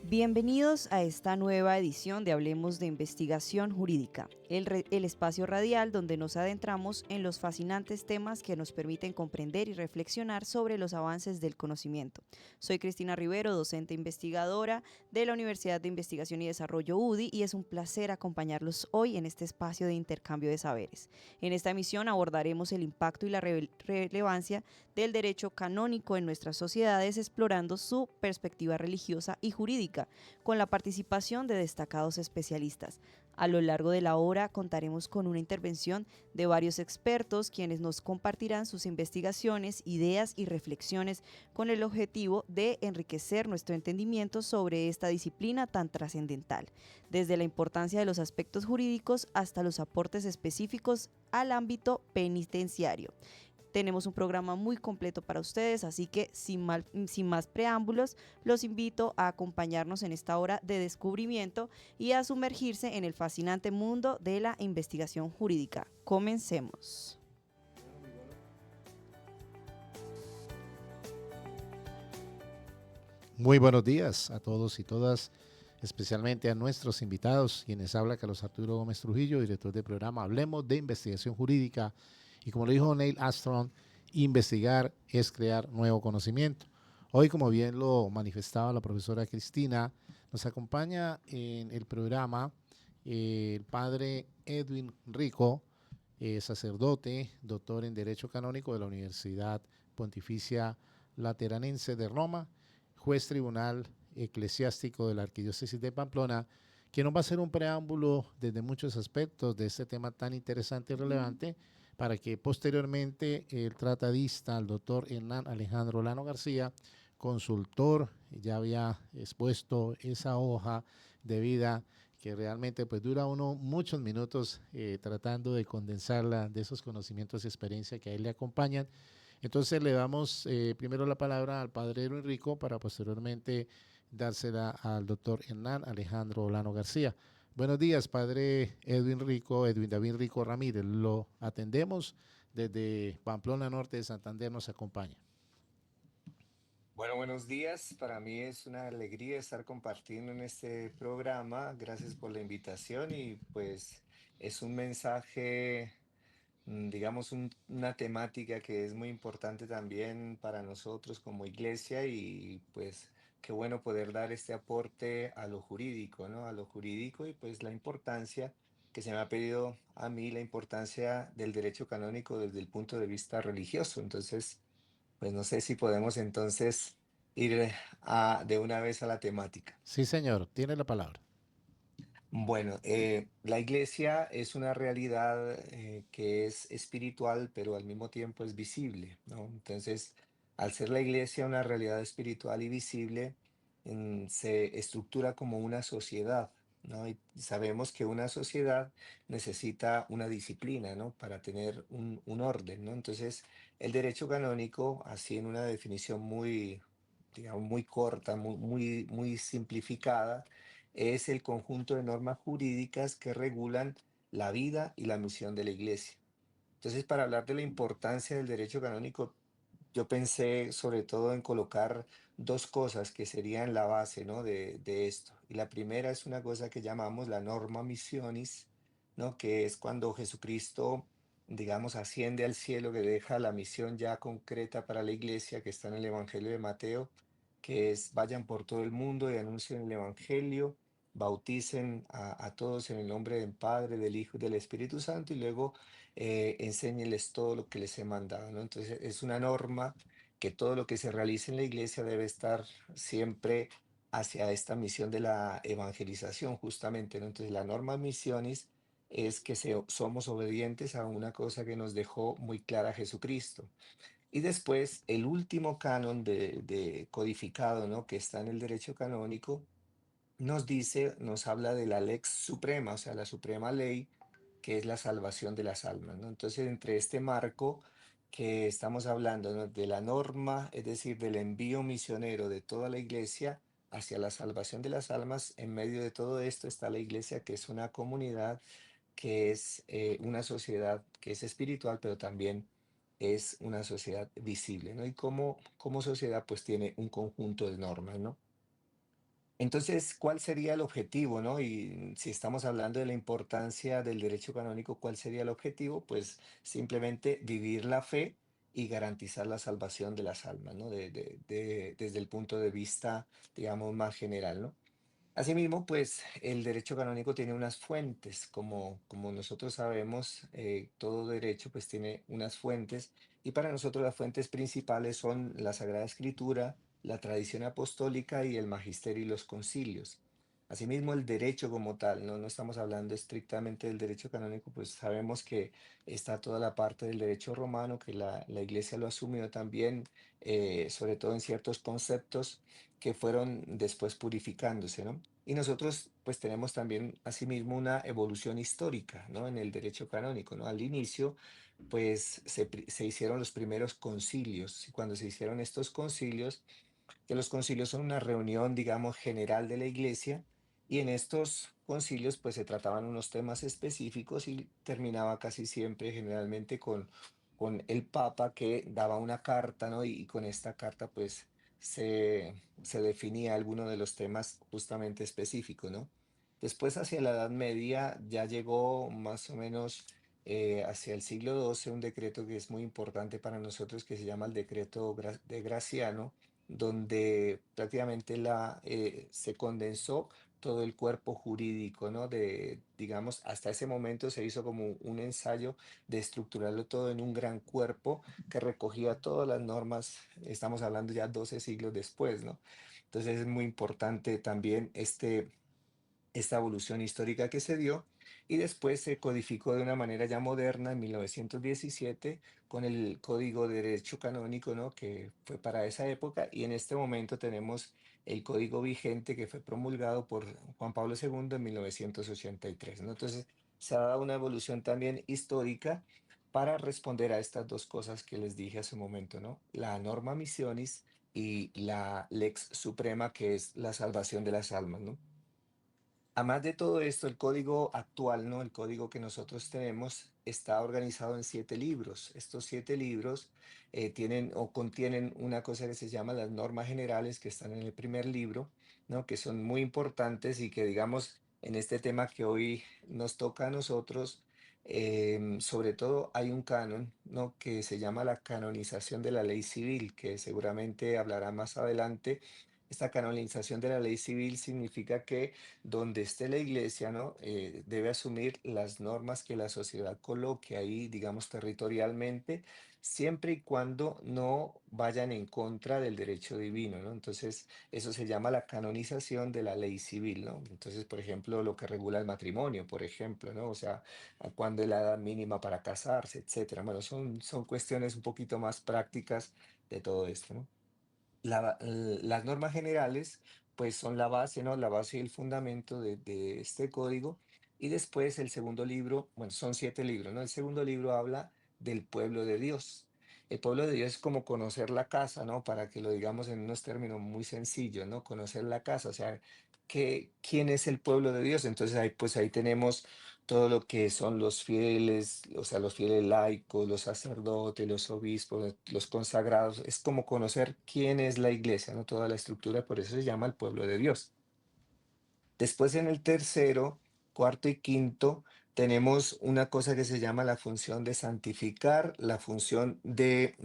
Bienvenidos a esta nueva edición de Hablemos de Investigación Jurídica, el espacio radial donde nos adentramos en los fascinantes temas que nos permiten comprender y reflexionar sobre los avances del conocimiento. Soy Cristina Rivero, docente investigadora de la Universidad de Investigación y Desarrollo UDI, y es un placer acompañarlos hoy en este espacio de intercambio de saberes. En esta emisión abordaremos el impacto y la relevancia del derecho canónico en nuestras sociedades, explorando su perspectiva religiosa y jurídica, con la participación de destacados especialistas. A lo largo de la hora contaremos con una intervención de varios expertos, quienes nos compartirán sus investigaciones, ideas y reflexiones con el objetivo de enriquecer nuestro entendimiento sobre esta disciplina tan trascendental, desde la importancia de los aspectos jurídicos hasta los aportes específicos al ámbito penitenciario. Tenemos un programa muy completo para ustedes, así que sin más preámbulos, los invito a acompañarnos en esta hora de descubrimiento y a sumergirse en el fascinante mundo de la investigación jurídica. Comencemos. Muy buenos días a todos y todas, especialmente a nuestros invitados, quienes habla Carlos Arturo Gómez Trujillo, director del programa Hablemos de Investigación Jurídica. Y como lo dijo Neil Armstrong, investigar es crear nuevo conocimiento. Hoy, como bien lo manifestaba la profesora Cristina, nos acompaña en el programa el padre Edwin Rico, sacerdote, doctor en Derecho Canónico de la Universidad Pontificia Lateranense de Roma, juez tribunal eclesiástico de la Arquidiócesis de Pamplona, que nos va a hacer un preámbulo desde muchos aspectos de este tema tan interesante y relevante, para que posteriormente el tratadista, el doctor Hernán Alejandro Lano García, consultor, ya había expuesto esa hoja de vida que realmente pues dura uno muchos minutos tratando de condensarla de esos conocimientos y experiencia que a él le acompañan. Entonces le damos primero la palabra al padre Edwin Rico para posteriormente dársela al doctor Hernán Alejandro Lano García. Buenos días, padre Edwin Rico, Edwin David Rico Ramírez. Lo atendemos desde Pamplona Norte de Santander, nos acompaña. Bueno, buenos días. Para mí es una alegría estar compartiendo en este programa. Gracias por la invitación y pues es un mensaje, digamos, una temática que es muy importante también para nosotros como iglesia y pues qué bueno poder dar este aporte a lo jurídico, ¿no? A lo jurídico y pues la importancia que se me ha pedido a mí, la importancia del derecho canónico desde el punto de vista religioso. Entonces, pues no sé si podemos entonces ir de una vez a la temática. Sí, señor, tiene la palabra. Bueno, la iglesia es una realidad que es espiritual, pero al mismo tiempo es visible, ¿no? Entonces, al ser la iglesia una realidad espiritual y visible, se estructura como una sociedad, ¿no? Y sabemos que una sociedad necesita una disciplina, ¿no? Para tener un orden, ¿no? Entonces, el derecho canónico, así en una definición muy, digamos, muy corta, muy simplificada, es el conjunto de normas jurídicas que regulan la vida y la misión de la Iglesia. Entonces, para hablar de la importancia del derecho canónico, yo pensé sobre todo en colocar dos cosas que serían la base, ¿no? de esto. Y la primera es una cosa que llamamos la norma missionis, ¿no? Que es cuando Jesucristo, digamos, asciende al cielo, que deja la misión ya concreta para la iglesia, que está en el Evangelio de Mateo, que es vayan por todo el mundo y anuncien el Evangelio, bauticen a todos en el nombre del Padre, del Hijo y del Espíritu Santo, y luego enséñeles todo lo que les he mandado, ¿no? Entonces es una norma que todo lo que se realice en la iglesia debe estar siempre hacia esta misión de la evangelización, justamente, ¿no? Entonces la norma misionis es que somos obedientes a una cosa que nos dejó muy clara Jesucristo. Y después el último canon de codificado, ¿no? Que está en el derecho canónico nos dice, nos habla de la lex suprema, o sea, la suprema ley, que es la salvación de las almas, ¿no? Entonces, entre este marco que estamos hablando, ¿no? De la norma, es decir, del envío misionero de toda la iglesia hacia la salvación de las almas, en medio de todo esto está la iglesia, que es una comunidad, que es una sociedad que es espiritual, pero también es una sociedad visible, ¿no? Y como sociedad, pues tiene un conjunto de normas, ¿no? Entonces, ¿cuál sería el objetivo, no? Y si estamos hablando de la importancia del derecho canónico, ¿cuál sería el objetivo? Pues simplemente vivir la fe y garantizar la salvación de las almas, ¿no? Desde el punto de vista, digamos, más general, ¿no? Asimismo, pues el derecho canónico tiene unas fuentes, como nosotros sabemos, todo derecho pues tiene unas fuentes y para nosotros las fuentes principales son la Sagrada Escritura, la tradición apostólica y el magisterio y los concilios. Asimismo, el derecho como tal, no estamos hablando estrictamente del derecho canónico, pues sabemos que está toda la parte del derecho romano, que la Iglesia lo asumió también, sobre todo en ciertos conceptos que fueron después purificándose, ¿no? Y nosotros pues tenemos también asimismo una evolución histórica, ¿no? En el derecho canónico, ¿no? Al inicio pues se hicieron los primeros concilios y cuando se hicieron estos concilios, que los concilios son una reunión, digamos, general de la iglesia, y en estos concilios pues se trataban unos temas específicos y terminaba casi siempre generalmente con el papa que daba una carta, ¿no? Y con esta carta pues se definía alguno de los temas justamente específicos, ¿no? Después hacia la Edad Media ya llegó más o menos hacia el siglo XII un decreto que es muy importante para nosotros que se llama el decreto de Graciano, donde prácticamente se condensó todo el cuerpo jurídico, ¿no? Digamos, hasta ese momento se hizo como un ensayo de estructurarlo todo en un gran cuerpo que recogía todas las normas, estamos hablando ya 12 siglos después, ¿no? Entonces es muy importante también esta evolución histórica que se dio y después se codificó de una manera ya moderna en 1917 con el Código de Derecho Canónico, ¿no? Que fue para esa época y en este momento tenemos el código vigente que fue promulgado por Juan Pablo II en 1983, ¿no? Entonces se ha dado una evolución también histórica para responder a estas dos cosas que les dije hace un momento, ¿no? La norma missionis y la lex suprema, que es la salvación de las almas, ¿no? Además de todo esto, el código actual, ¿no? El código que nosotros tenemos está organizado en 7 libros. Estos 7 libros tienen o contienen una cosa que se llama las normas generales que están en el primer libro, ¿no? Que son muy importantes y que, digamos, en este tema que hoy nos toca a nosotros, sobre todo hay un canon, ¿no? Que se llama la canonización de la ley civil, que seguramente hablará más adelante. Esta canonización de la ley civil significa que donde esté la iglesia, ¿no? Debe asumir las normas que la sociedad coloque ahí, digamos, territorialmente, siempre y cuando no vayan en contra del derecho divino, ¿no? Entonces, eso se llama la canonización de la ley civil, ¿no? Entonces, por ejemplo, lo que regula el matrimonio, por ejemplo, ¿no? O sea, a cuándo es la edad mínima para casarse, etcétera. Bueno, son cuestiones un poquito más prácticas de todo esto, ¿no? Las normas generales, pues son la base, ¿no? La base y el fundamento de este código. Y después el segundo libro, bueno, son 7 libros, ¿no? El segundo libro habla del pueblo de Dios. El pueblo de Dios es como conocer la casa, ¿no? Para que lo digamos en unos términos muy sencillos, ¿no? Conocer la casa, o sea, ¿quién es el pueblo de Dios? Entonces ahí, pues ahí tenemos todo lo que son los fieles, o sea, los fieles laicos, los sacerdotes, los obispos, los consagrados. Es como conocer quién es la iglesia, ¿no? Toda la estructura, por eso se llama el pueblo de Dios. Después en el tercero, cuarto y quinto, tenemos una cosa que se llama la función de santificar, la función de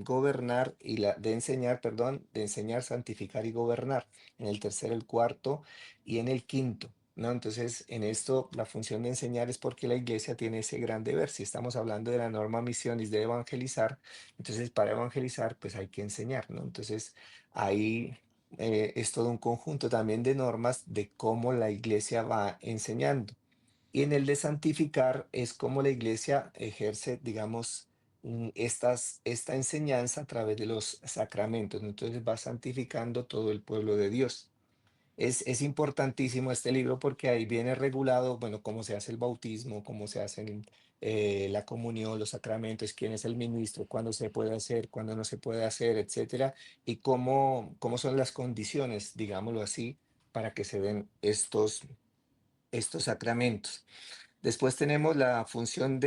gobernar y la de enseñar, perdón, de enseñar, santificar y gobernar. En el tercero, el cuarto y en el quinto, ¿no? Entonces, en esto, la función de enseñar es porque la iglesia tiene ese gran deber. Si estamos hablando de la norma misionis de evangelizar, entonces para evangelizar, pues hay que enseñar, ¿no? Entonces, ahí es todo un conjunto también de normas de cómo la iglesia va enseñando. Y en el de santificar es cómo la iglesia ejerce, digamos, esta enseñanza a través de los sacramentos, ¿no? Entonces va santificando todo el pueblo de Dios. Es importantísimo este libro porque ahí viene regulado, bueno, cómo se hace el bautismo, cómo se hace la comunión, los sacramentos, quién es el ministro, cuándo se puede hacer, cuándo no se puede hacer, etcétera, y cómo son las condiciones, digámoslo así, para que se den estos sacramentos. Después tenemos la función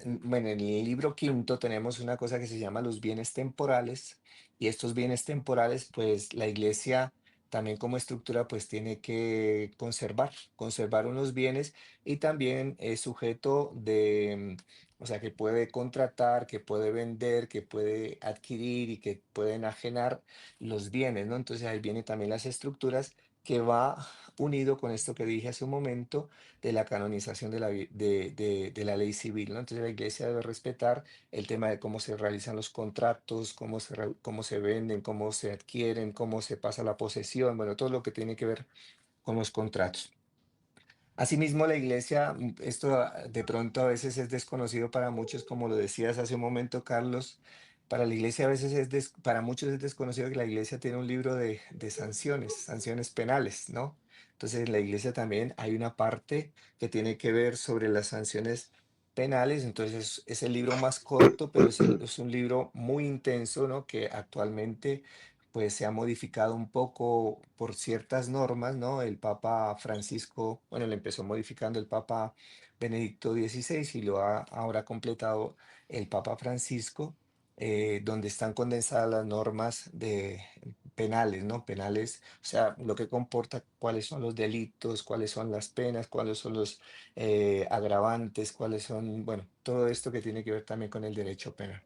bueno, en el libro quinto tenemos una cosa que se llama los bienes temporales y estos bienes temporales, pues la iglesia también como estructura, pues tiene que conservar unos bienes y también es sujeto de, o sea, que puede contratar, que puede vender, que puede adquirir y que puede enajenar los bienes, ¿no? Entonces ahí vienen también las estructuras que va unido con esto que dije hace un momento de la canonización de la ley civil, ¿no? Entonces la iglesia debe respetar el tema de cómo se realizan los contratos, cómo se venden, cómo se adquieren, cómo se pasa la posesión, bueno, todo lo que tiene que ver con los contratos. Asimismo, la iglesia, esto de pronto a veces es desconocido para muchos, como lo decías hace un momento, Carlos. Para la iglesia a veces para muchos es desconocido que la iglesia tiene un libro de sanciones penales, ¿no? Entonces, en la iglesia también hay una parte que tiene que ver sobre las sanciones penales. Entonces, es el libro más corto, pero es un libro muy intenso, ¿no? Que actualmente pues se ha modificado un poco por ciertas normas, ¿no? El Papa Francisco, bueno, lo empezó modificando el Papa Benedicto XVI y lo ha ahora completado el Papa Francisco, donde están condensadas las normas de penales, ¿no? Penales, o sea, lo que comporta cuáles son los delitos, cuáles son las penas, cuáles son los agravantes, cuáles son, bueno, todo esto que tiene que ver también con el derecho penal.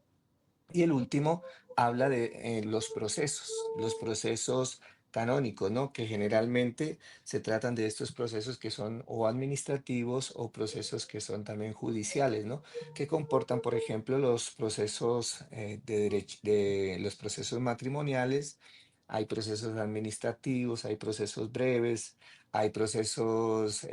Y el último habla de los procesos canónicos, ¿no? Que generalmente se tratan de estos procesos que son o administrativos o procesos que son también judiciales, ¿no? Que comportan, por ejemplo, los procesos de los procesos matrimoniales, hay procesos administrativos, hay procesos breves, hay procesos,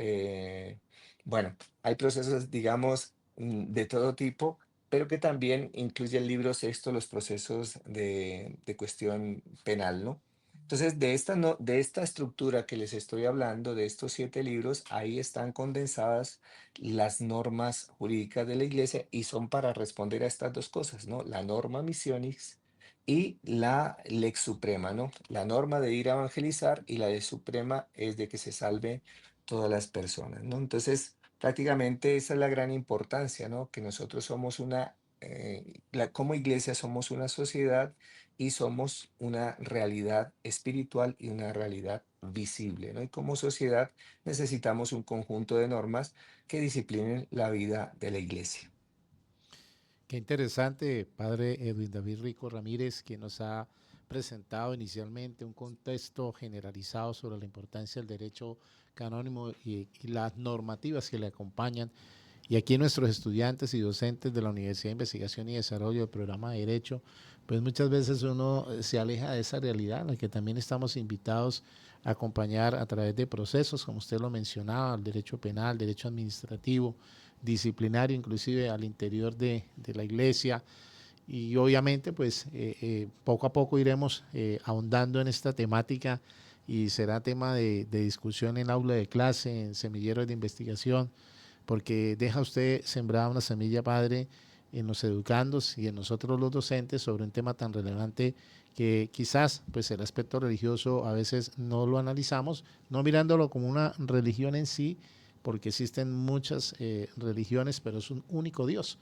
bueno, hay procesos, digamos, de todo tipo pero que también incluye el libro sexto, los procesos de cuestión penal, ¿no? Entonces, de esta estructura que les estoy hablando, de estos 7 libros, ahí están condensadas las normas jurídicas de la iglesia y son para responder a estas dos cosas, ¿no? La norma missionis y la lex suprema, ¿no? La norma de ir a evangelizar y la lex suprema es de que se salve todas las personas, ¿no? Entonces, prácticamente esa es la gran importancia, ¿no? Que nosotros somos como iglesia somos una sociedad y somos una realidad espiritual y una realidad visible, ¿no? Y como sociedad necesitamos un conjunto de normas que disciplinen la vida de la iglesia. Qué interesante, padre Edwin David Rico Ramírez, que nos ha presentado inicialmente un contexto generalizado sobre la importancia del derecho canónico y las normativas que le acompañan. Y aquí nuestros estudiantes y docentes de la Universidad de Investigación y Desarrollo del programa de Derecho, pues muchas veces uno se aleja de esa realidad, en la que también estamos invitados a acompañar a través de procesos, como usted lo mencionaba, el derecho penal, derecho administrativo, disciplinario, inclusive al interior de la iglesia. Y obviamente, pues poco a poco iremos ahondando en esta temática y será tema de discusión en aula de clase, en semilleros de investigación, porque deja usted sembrada una semilla, padre, en los educandos y en nosotros los docentes sobre un tema tan relevante que quizás pues el aspecto religioso a veces no lo analizamos, no mirándolo como una religión en sí, porque existen muchas religiones, pero es un único Dios.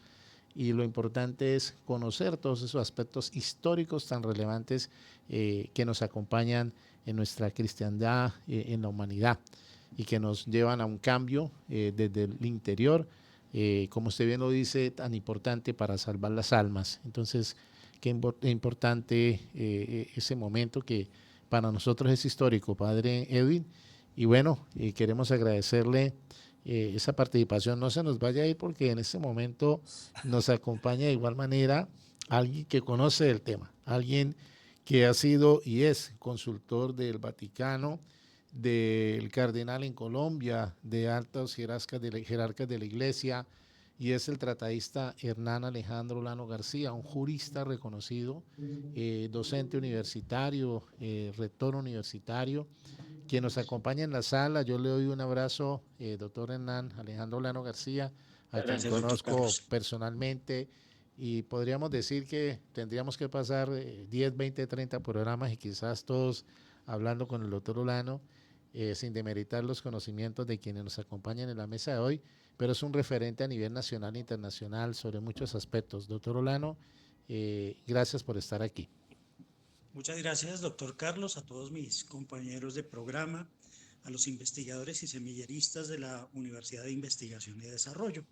Y lo importante es conocer todos esos aspectos históricos tan relevantes que nos acompañan en nuestra cristiandad, en la humanidad, y que nos llevan a un cambio desde el interior, como usted bien lo dice, tan importante para salvar las almas. Entonces, qué importante ese momento que para nosotros es histórico, Padre Edwin. Y bueno, queremos agradecerle esa participación. No se nos vaya a ir porque en este momento nos acompaña de igual manera alguien que conoce el tema, alguien que ha sido y es consultor del Vaticano, del cardenal en Colombia, de altos jerarcas de la iglesia, y es el tratadista Hernán Alejandro Lano García, un jurista reconocido, docente universitario, rector universitario, quien nos acompaña en la sala. Yo le doy un abrazo, doctor Hernán Alejandro Lano García, a quien Gracias, doctor conozco Carlos. personalmente, y podríamos decir que tendríamos que pasar 10, 20, 30 programas y quizás todos hablando con el doctor Olano, sin demeritar los conocimientos de quienes nos acompañan en la mesa de hoy, pero es un referente a nivel nacional e internacional sobre muchos aspectos. Doctor Olano, gracias por estar aquí. Muchas gracias, doctor Carlos, a todos mis compañeros de programa, a los investigadores y semilleristas de la Universidad de Investigación y Desarrollo.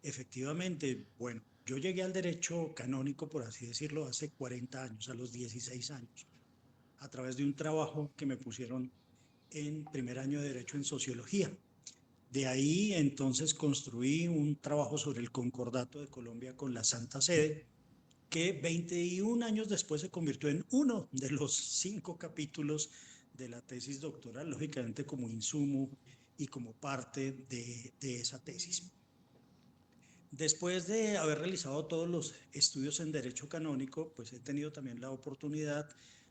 Efectivamente, bueno, yo llegué al derecho canónico, por así decirlo, hace 40 años, a los 16 años, a través de un trabajo que me pusieron en primer año de Derecho en Sociología. De ahí entonces construí un trabajo sobre el concordato de Colombia con la Santa Sede, que 21 años después se convirtió en uno de los 5 capítulos de la tesis doctoral, lógicamente como insumo y como parte de esa tesis. Después de haber realizado todos los estudios en derecho canónico, pues he tenido también la oportunidad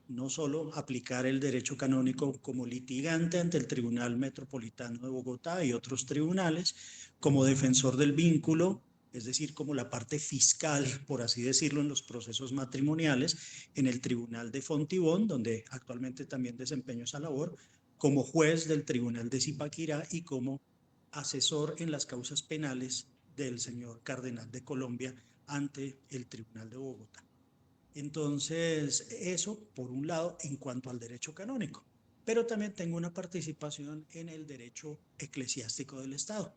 no solo aplicar el derecho canónico como litigante ante el Tribunal Metropolitano de Bogotá y otros tribunales, como defensor del vínculo, es decir, como la parte fiscal, por así decirlo, en los procesos matrimoniales, en el Tribunal de Fontibón, donde actualmente también desempeño esa labor, como juez del Tribunal de Zipaquirá y como asesor en las causas penales del señor Cardenal de Colombia ante el Tribunal de Bogotá. Entonces, eso por un lado en cuanto al derecho canónico, pero también tengo una participación en el derecho eclesiástico del Estado,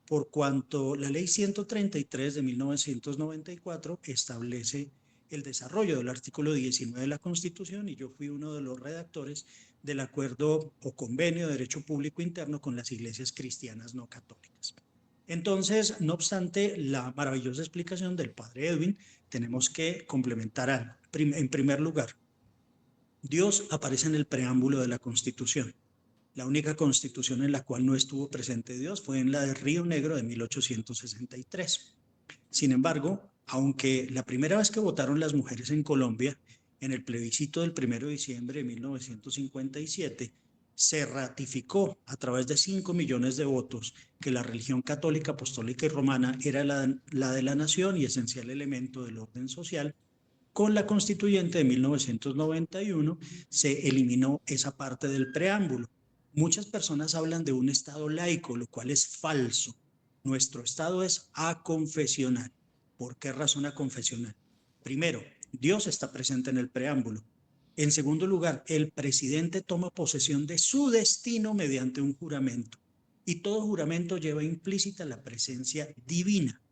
por cuanto la ley 133 de 1994 establece el desarrollo del artículo 19 de la Constitución y yo fui uno de los redactores del acuerdo o convenio de derecho público interno con las iglesias cristianas no católicas. Entonces, no obstante la maravillosa explicación del padre Edwin, tenemos que complementar algo. En primer lugar, Dios aparece en el preámbulo de la Constitución. La única constitución en la cual no estuvo presente Dios fue en la de Río Negro de 1863. Sin embargo, aunque la primera vez que votaron las mujeres en Colombia, en el plebiscito del 1 de diciembre de 1957, se ratificó a través de 5 millones de votos que la religión católica, apostólica y romana era la de la nación y esencial elemento del orden social. Con la constituyente de 1991 se eliminó esa parte del preámbulo. Muchas personas hablan de un Estado laico, lo cual es falso. Nuestro Estado es aconfesional. ¿Por qué razón aconfesional? Primero, Dios está presente en el preámbulo. En segundo lugar, el presidente toma posesión de su destino mediante un juramento. Y todo juramento lleva implícita la presencia divina.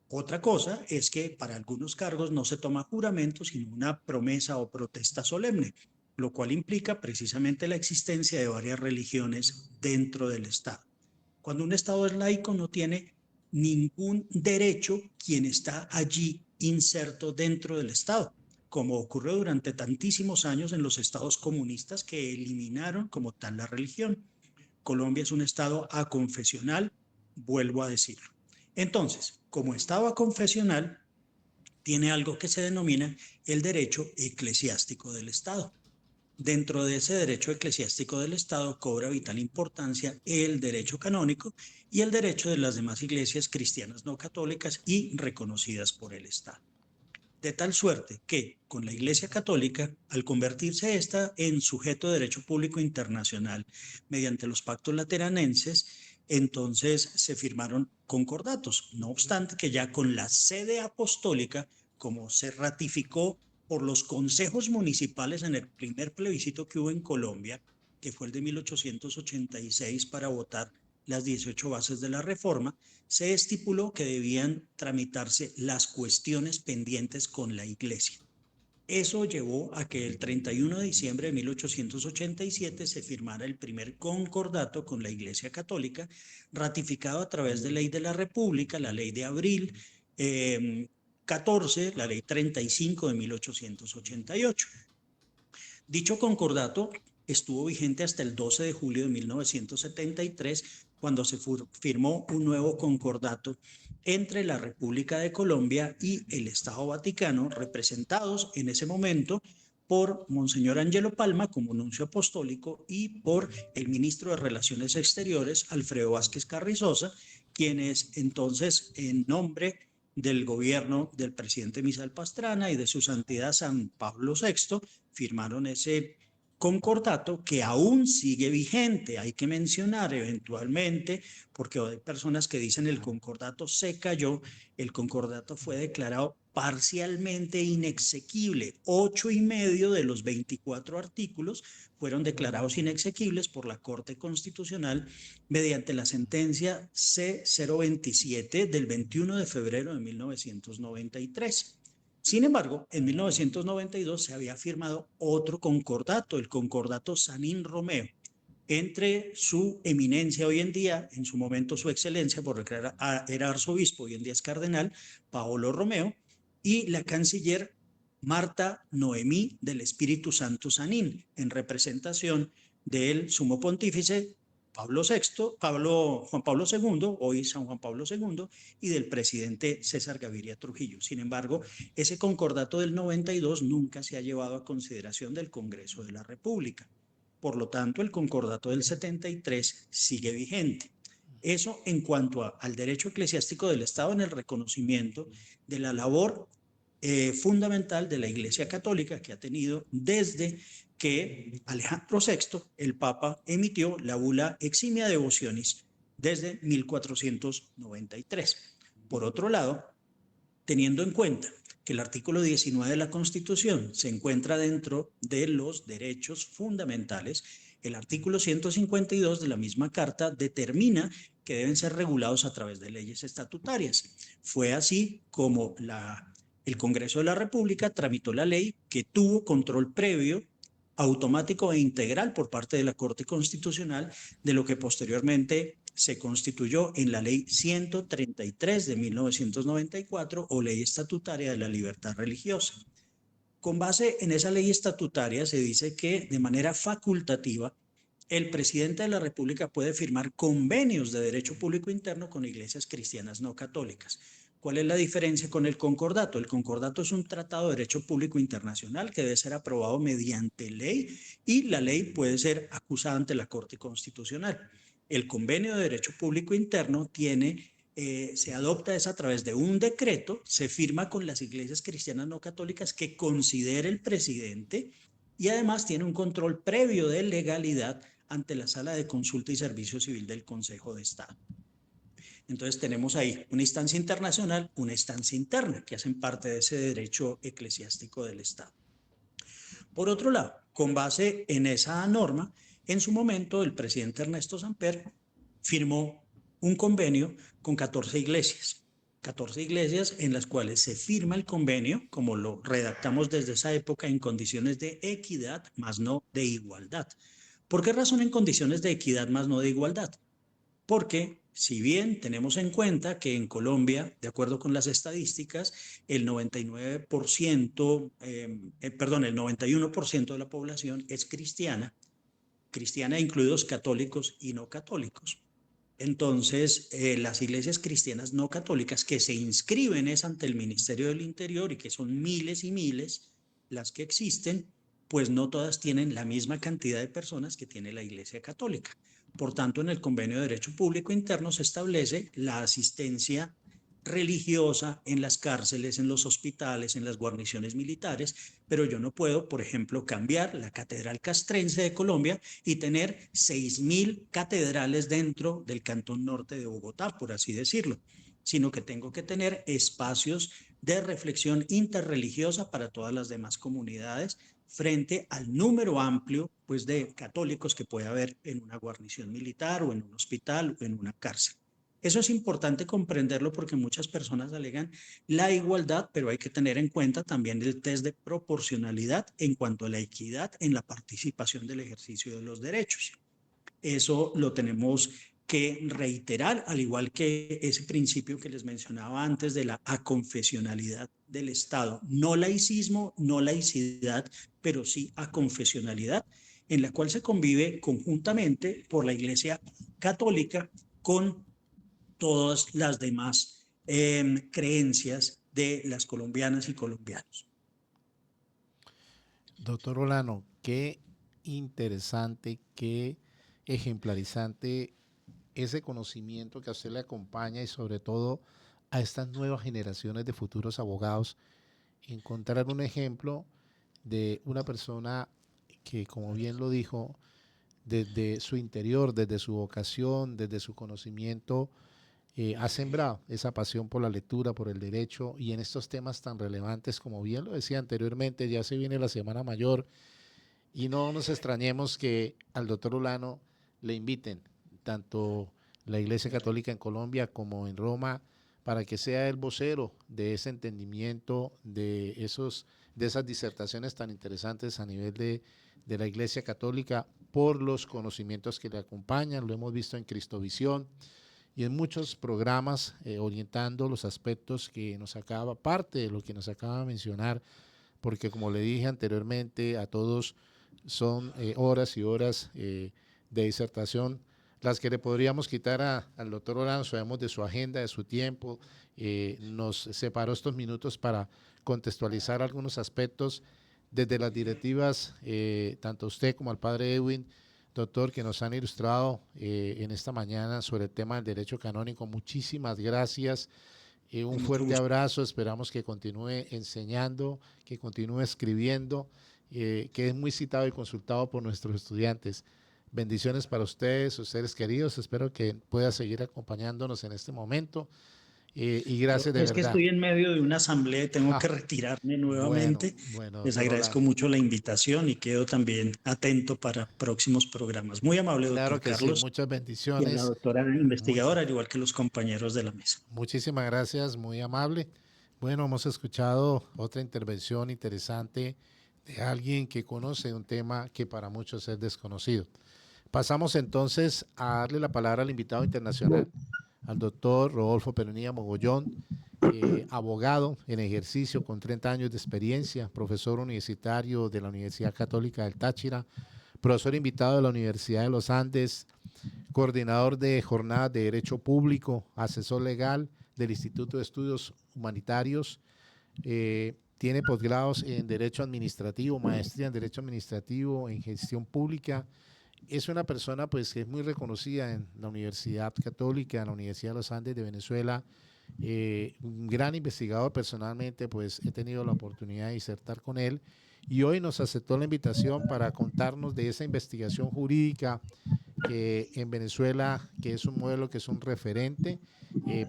Otra cosa es que para algunos cargos no se toma juramento, sino una promesa o protesta solemne, lo cual implica precisamente la existencia de varias religiones dentro del Estado. Cuando un Estado es laico, no tiene ningún derecho quien está allí inserto dentro del Estado, como ocurrió durante tantísimos años en los estados comunistas que eliminaron como tal la religión. Colombia es un Estado aconfesional, vuelvo a decirlo. Entonces, como Estado aconfesional, tiene algo que se denomina el derecho eclesiástico del Estado. Dentro de ese derecho eclesiástico del Estado cobra vital importancia el derecho canónico y el derecho de las demás iglesias cristianas no católicas y reconocidas por el Estado. De tal suerte que con la Iglesia Católica, al convertirse esta en sujeto de derecho público internacional mediante los pactos lateranenses, entonces se firmaron concordatos. No obstante que ya con la sede apostólica, como se ratificó por los consejos municipales en el primer plebiscito que hubo en Colombia, que fue el de 1886 para votar las 18 bases de la reforma, se estipuló que debían tramitarse las cuestiones pendientes con la Iglesia. Eso llevó a que el 31 de diciembre de 1887 se firmara el primer concordato con la Iglesia Católica, ratificado a través de ley de la República, la ley de abril 14, la ley 35 de 1888. Dicho concordato estuvo vigente hasta el 12 de julio de 1973, cuando se firmó un nuevo concordato entre la República de Colombia y el Estado Vaticano, representados en ese momento por Monseñor Angelo Palma como nuncio apostólico y por el ministro de Relaciones Exteriores, Alfredo Vázquez Carrizosa, quienes entonces, en nombre del gobierno del presidente Misael Pastrana y de su santidad San Pablo VI, firmaron ese concordato que aún sigue vigente. Hay que mencionar eventualmente, porque hay personas que dicen el concordato se cayó, el concordato fue declarado parcialmente inexequible. 8,5 de los 24 artículos fueron declarados inexequibles por la Corte Constitucional mediante la sentencia C-027 del 21 de febrero de 1993. Sin embargo, en 1992 se había firmado otro concordato, el concordato Sanín-Romeo, entre su eminencia hoy en día, en su momento su excelencia, porque era arzobispo, hoy en día es cardenal, Paolo Romeo, y la canciller Marta Noemí del Espíritu Santo Sanín, en representación del sumo pontífice Juan Pablo II, hoy San Juan Pablo II, y del presidente César Gaviria Trujillo. Sin embargo, ese concordato del 92 nunca se ha llevado a consideración del Congreso de la República. Por lo tanto, el concordato del 73 sigue vigente. Eso en cuanto al derecho eclesiástico del Estado en el reconocimiento de la labor fundamental de la Iglesia Católica que ha tenido desde que Alejandro VI, el Papa, emitió la bula Eximia Devotionis desde 1493. Por otro lado, teniendo en cuenta que el artículo 19 de la Constitución se encuentra dentro de los derechos fundamentales, el artículo 152 de la misma Carta determina que deben ser regulados a través de leyes estatutarias. Fue así como el Congreso de la República tramitó la ley que tuvo control previo, automático e integral por parte de la Corte Constitucional, de lo que posteriormente se constituyó en la Ley 133 de 1994 o Ley Estatutaria de la Libertad Religiosa. Con base en esa ley estatutaria se dice que de manera facultativa el presidente de la República puede firmar convenios de derecho público interno con iglesias cristianas no católicas. ¿Cuál es la diferencia con el concordato? El concordato es un tratado de derecho público internacional que debe ser aprobado mediante ley y la ley puede ser acusada ante la Corte Constitucional. El convenio de derecho público interno se adopta a través de un decreto, se firma con las iglesias cristianas no católicas que considere el presidente y además tiene un control previo de legalidad ante la Sala de Consulta y Servicio Civil del Consejo de Estado. Entonces tenemos ahí una instancia internacional, una instancia interna, que hacen parte de ese derecho eclesiástico del Estado. Por otro lado, con base en esa norma, en su momento el presidente Ernesto Samper firmó un convenio con 14 iglesias. 14 iglesias en las cuales se firma el convenio, como lo redactamos desde esa época, en condiciones de equidad, más no de igualdad. ¿Por qué razón en condiciones de equidad, más no de igualdad? Porque si bien tenemos en cuenta que en Colombia, de acuerdo con las estadísticas, el 91% de la población es cristiana incluidos católicos y no católicos. Entonces, las iglesias cristianas no católicas que se inscriben es ante el Ministerio del Interior y que son miles y miles las que existen, pues no todas tienen la misma cantidad de personas que tiene la Iglesia Católica. Por tanto, en el Convenio de Derecho Público Interno se establece la asistencia religiosa en las cárceles, en los hospitales, en las guarniciones militares, pero yo no puedo, por ejemplo, cambiar la Catedral Castrense de Colombia y tener 6,000 catedrales dentro del Cantón Norte de Bogotá, por así decirlo, sino que tengo que tener espacios de reflexión interreligiosa para todas las demás comunidades frente al número amplio pues, de católicos que puede haber en una guarnición militar o en un hospital o en una cárcel. Eso es importante comprenderlo porque muchas personas alegan la igualdad, pero hay que tener en cuenta también el test de proporcionalidad en cuanto a la equidad en la participación del ejercicio de los derechos. Eso lo tenemos que reiterar, al igual que ese principio que les mencionaba antes de la aconfesionalidad del Estado. No laicismo, no laicidad, pero sí aconfesionalidad, en la cual se convive conjuntamente por la Iglesia Católica con todas las demás creencias de las colombianas y colombianos. Doctor Olano, qué interesante, qué ejemplarizante ese conocimiento que a usted le acompaña y sobre todo a estas nuevas generaciones de futuros abogados, encontrar un ejemplo de una persona que, como bien lo dijo, desde su interior, desde su vocación, desde su conocimiento, ha sembrado esa pasión por la lectura, por el derecho y en estos temas tan relevantes, como bien lo decía anteriormente, ya se viene la Semana Mayor y no nos extrañemos que al doctor Olano le inviten tanto la Iglesia Católica en Colombia como en Roma para que sea el vocero de ese entendimiento, de esas disertaciones tan interesantes a nivel de la Iglesia Católica por los conocimientos que le acompañan. Lo hemos visto en Cristovisión y en muchos programas orientando los aspectos que nos acaba, parte de lo que nos acaba de mencionar, porque como le dije anteriormente a todos, son horas y horas de disertación las que le podríamos quitar al doctor Olano. Sabemos de su agenda, de su tiempo, nos separó estos minutos para contextualizar algunos aspectos desde las directivas, tanto a usted como al padre Edwin, doctor, que nos han ilustrado en esta mañana sobre el tema del derecho canónico. Muchísimas gracias. Un fuerte abrazo, esperamos que continúe enseñando, que continúe escribiendo, que es muy citado y consultado por nuestros estudiantes. Bendiciones para ustedes, sus seres queridos, espero que pueda seguir acompañándonos en este momento y gracias de Es que verdad. estoy en medio de una asamblea y tengo que retirarme nuevamente. Bueno, Les doctor agradezco Olano. mucho la invitación y quedo también atento para próximos programas. Muy amable, Claro doctor que sí, Carlos, muchas y a la bendiciones. doctora investigadora, al igual que los compañeros de la mesa. Muchísimas gracias, muy amable. Bueno, hemos escuchado otra intervención interesante de alguien que conoce un tema que para muchos es desconocido. Pasamos entonces a darle la palabra al invitado internacional, al doctor Rodolfo Peronía Mogollón, abogado en ejercicio con 30 años de experiencia, profesor universitario de la Universidad Católica del Táchira, profesor invitado de la Universidad de los Andes, coordinador de jornadas de Derecho Público, asesor legal del Instituto de Estudios Humanitarios, tiene posgrados en Derecho Administrativo, maestría en Derecho Administrativo, en Gestión Pública. Es una persona pues que es muy reconocida en la Universidad Católica, en la Universidad de los Andes de Venezuela, un gran investigador. Personalmente pues he tenido la oportunidad de disertar con él y hoy nos aceptó la invitación para contarnos de esa investigación jurídica que en Venezuela, que es un modelo que es un referente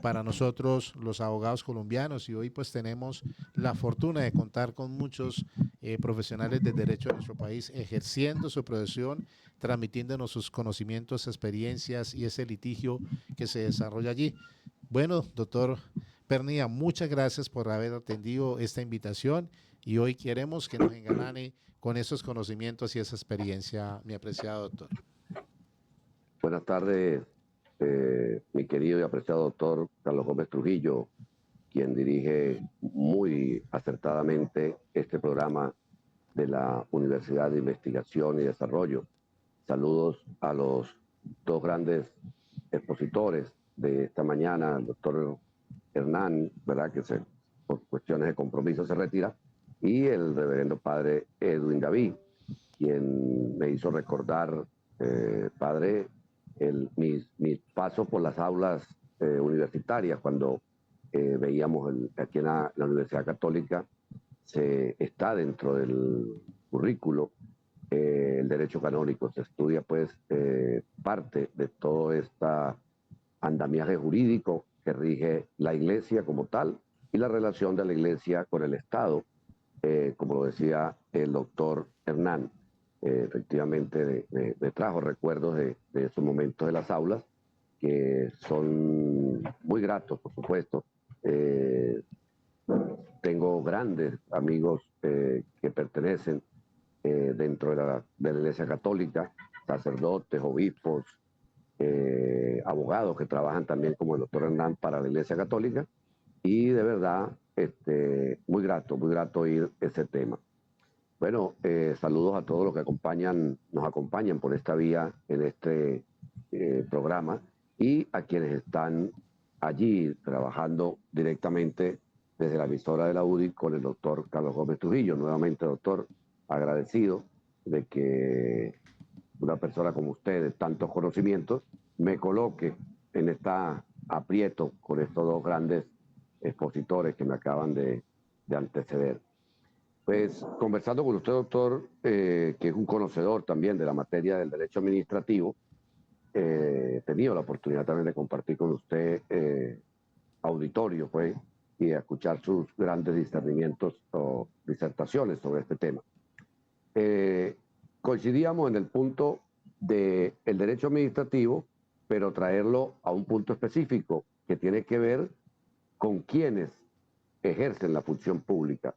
para nosotros los abogados colombianos, y hoy pues tenemos la fortuna de contar con muchos profesionales del derecho de nuestro país ejerciendo su profesión, transmitiéndonos sus conocimientos, experiencias y ese litigio que se desarrolla allí. Bueno, doctor Pernía, muchas gracias por haber atendido esta invitación y hoy queremos que nos engalane con esos conocimientos y esa experiencia, mi apreciado doctor. Buenas tardes, mi querido y apreciado doctor Carlos Gómez Trujillo, quien dirige muy acertadamente este programa de la Universidad de Investigación y Desarrollo. Saludos a los dos grandes expositores de esta mañana, el doctor Hernán, ¿verdad?, que por cuestiones de compromiso se retira, y el reverendo padre Edwin David, quien me hizo recordar, padre, mis pasos por las aulas universitarias, cuando veíamos aquí en la Universidad Católica, está dentro del currículo el derecho canónico, se estudia pues parte de todo este andamiaje jurídico que rige la Iglesia como tal y la relación de la Iglesia con el Estado, como lo decía el doctor Hernán. Efectivamente me trajo recuerdos de esos momentos de las aulas que son muy gratos, por supuesto. Tengo grandes amigos que pertenecen dentro de la Iglesia Católica, sacerdotes, obispos, abogados que trabajan también como el doctor Hernán para la Iglesia Católica, y de verdad muy grato oír ese tema. Bueno, saludos a todos los que nos acompañan por esta vía en este programa, y a quienes están allí trabajando directamente desde la emisora de la UDI con el doctor Carlos Gómez Trujillo. Nuevamente, doctor, agradecido de que una persona como usted de tantos conocimientos me coloque en esta aprieto con estos dos grandes expositores que me acaban de anteceder. Pues conversando con usted, doctor, que es un conocedor también de la materia del derecho administrativo, he tenido la oportunidad también de compartir con usted auditorio, pues, y de escuchar sus grandes discernimientos o disertaciones sobre este tema. Coincidíamos en el punto del derecho administrativo, pero traerlo a un punto específico que tiene que ver con quienes ejercen la función pública.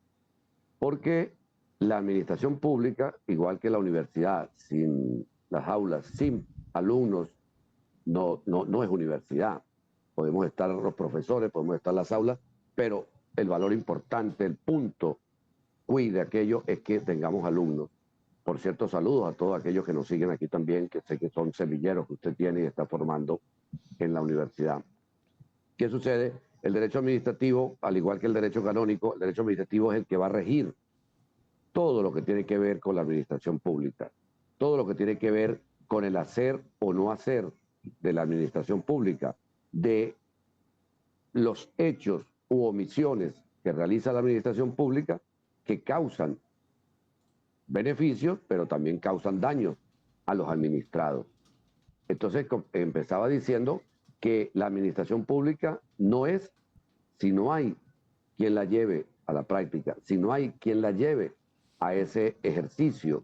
Porque la administración pública, igual que la universidad, sin las aulas, sin alumnos, no es universidad. Podemos estar los profesores, podemos estar las aulas, pero el valor importante, el punto de aquello es que tengamos alumnos. Por cierto, saludos a todos aquellos que nos siguen aquí también, que sé que son semilleros que usted tiene y está formando en la universidad. ¿Qué sucede? El derecho administrativo, al igual que el derecho canónico, el derecho administrativo es el que va a regir todo lo que tiene que ver con la administración pública, todo lo que tiene que ver con el hacer o no hacer de la administración pública, de los hechos u omisiones que realiza la administración pública que causan beneficios, pero también causan daños a los administrados. Entonces empezaba diciendo que la administración pública no es si no hay quien la lleve a la práctica, si no hay quien la lleve a ese ejercicio.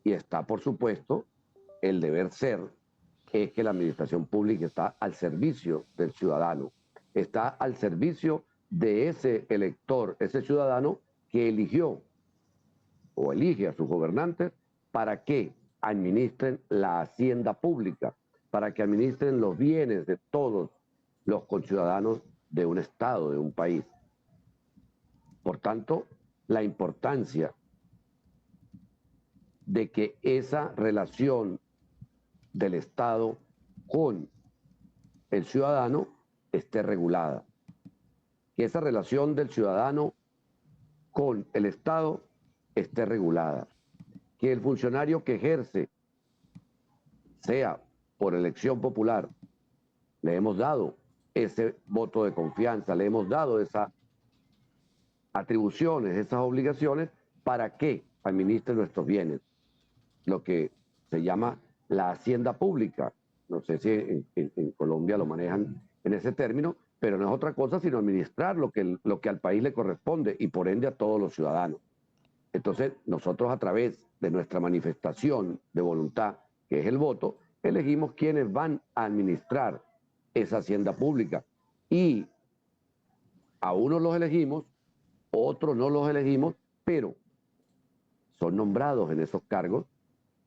Y está, por supuesto, el deber ser, es que la administración pública está al servicio del ciudadano, está al servicio de ese elector, ese ciudadano que eligió o elige a sus gobernantes para que administren la hacienda pública, para que administren los bienes de todos los conciudadanos de un estado, de un país. Por tanto, la importancia de que esa relación del Estado con el ciudadano esté regulada, que esa relación del ciudadano con el Estado esté regulada, que el funcionario que ejerce, sea por elección popular, le hemos dado ese voto de confianza, le hemos dado esas atribuciones, esas obligaciones para que administre nuestros bienes, lo que se llama la hacienda pública. No sé si en Colombia lo manejan en ese término, pero no es otra cosa sino administrar lo que al país le corresponde y por ende a todos los ciudadanos. Entonces, nosotros a través de nuestra manifestación de voluntad, que es el voto, elegimos quienes van a administrar esa hacienda pública. Y a unos los elegimos, otros no los elegimos, pero son nombrados en esos cargos,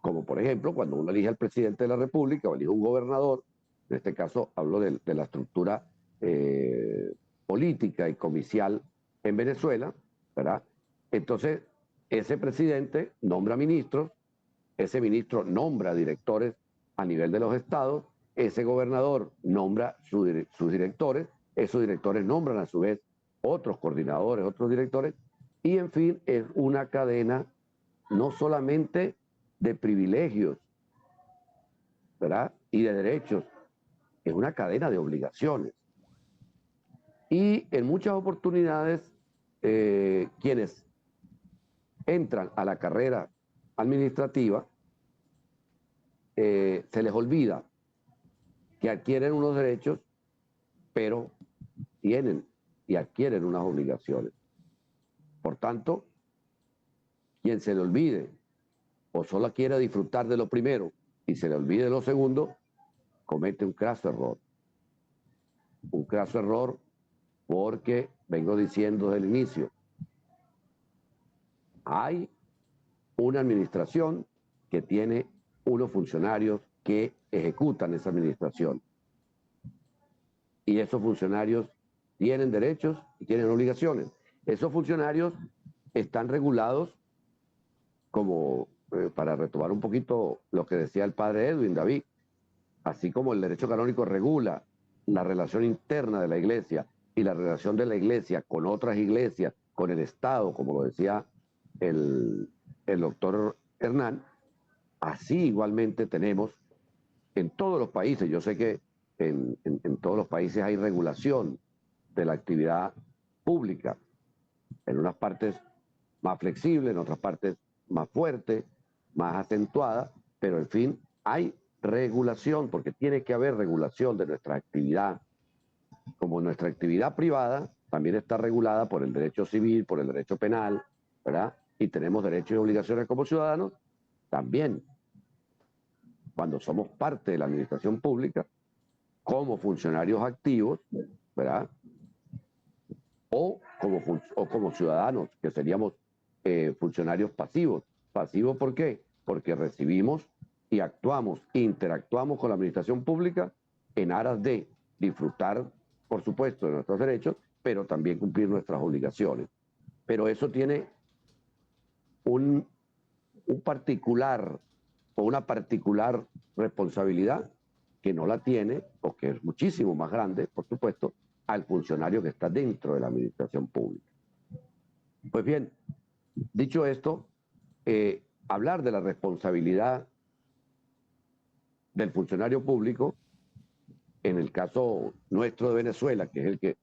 como por ejemplo cuando uno elige al presidente de la República o elige un gobernador, en este caso hablo de la estructura política y comicial en Venezuela, ¿verdad? Entonces, ese presidente nombra ministros, ese ministro nombra directores a nivel de los estados, ese gobernador nombra sus directores, esos directores nombran a su vez otros coordinadores, otros directores, y en fin, es una cadena no solamente de privilegios, ¿verdad? Y de derechos, es una cadena de obligaciones. Y en muchas oportunidades, quienes entran a la carrera administrativa, se les olvida que adquieren unos derechos, pero tienen y adquieren unas obligaciones. Por tanto, quien se le olvide o solo quiera disfrutar de lo primero y se le olvide lo segundo, comete un craso error. Un craso error porque, vengo diciendo desde el inicio, hay una administración que tiene unos funcionarios que ejecutan esa administración. Y esos funcionarios tienen derechos y tienen obligaciones. Esos funcionarios están regulados como, para retomar un poquito lo que decía el padre Edwin, David, así como el derecho canónico regula la relación interna de la iglesia y la relación de la iglesia con otras iglesias, con el Estado, como lo decía el doctor Hernán, así igualmente tenemos en todos los países. Yo sé que en todos los países hay regulación de la actividad pública. En unas partes más flexible, en otras partes más fuerte, más acentuada, pero en fin, hay regulación, porque tiene que haber regulación de nuestra actividad. Como nuestra actividad privada también está regulada por el derecho civil, por el derecho penal, ¿verdad? Y tenemos derechos y obligaciones como ciudadanos, también cuando somos parte de la administración pública, como funcionarios activos, ¿verdad? O como ciudadanos, que seríamos funcionarios pasivos. ¿Pasivos por qué? Porque recibimos y actuamos, interactuamos con la administración pública en aras de disfrutar, por supuesto, de nuestros derechos, pero también cumplir nuestras obligaciones. Pero eso tiene un particular o una particular responsabilidad que no la tiene, o que es muchísimo más grande, por supuesto, al funcionario que está dentro de la administración pública. Pues bien, dicho esto, hablar de la responsabilidad del funcionario público, en el caso nuestro de Venezuela, que es el que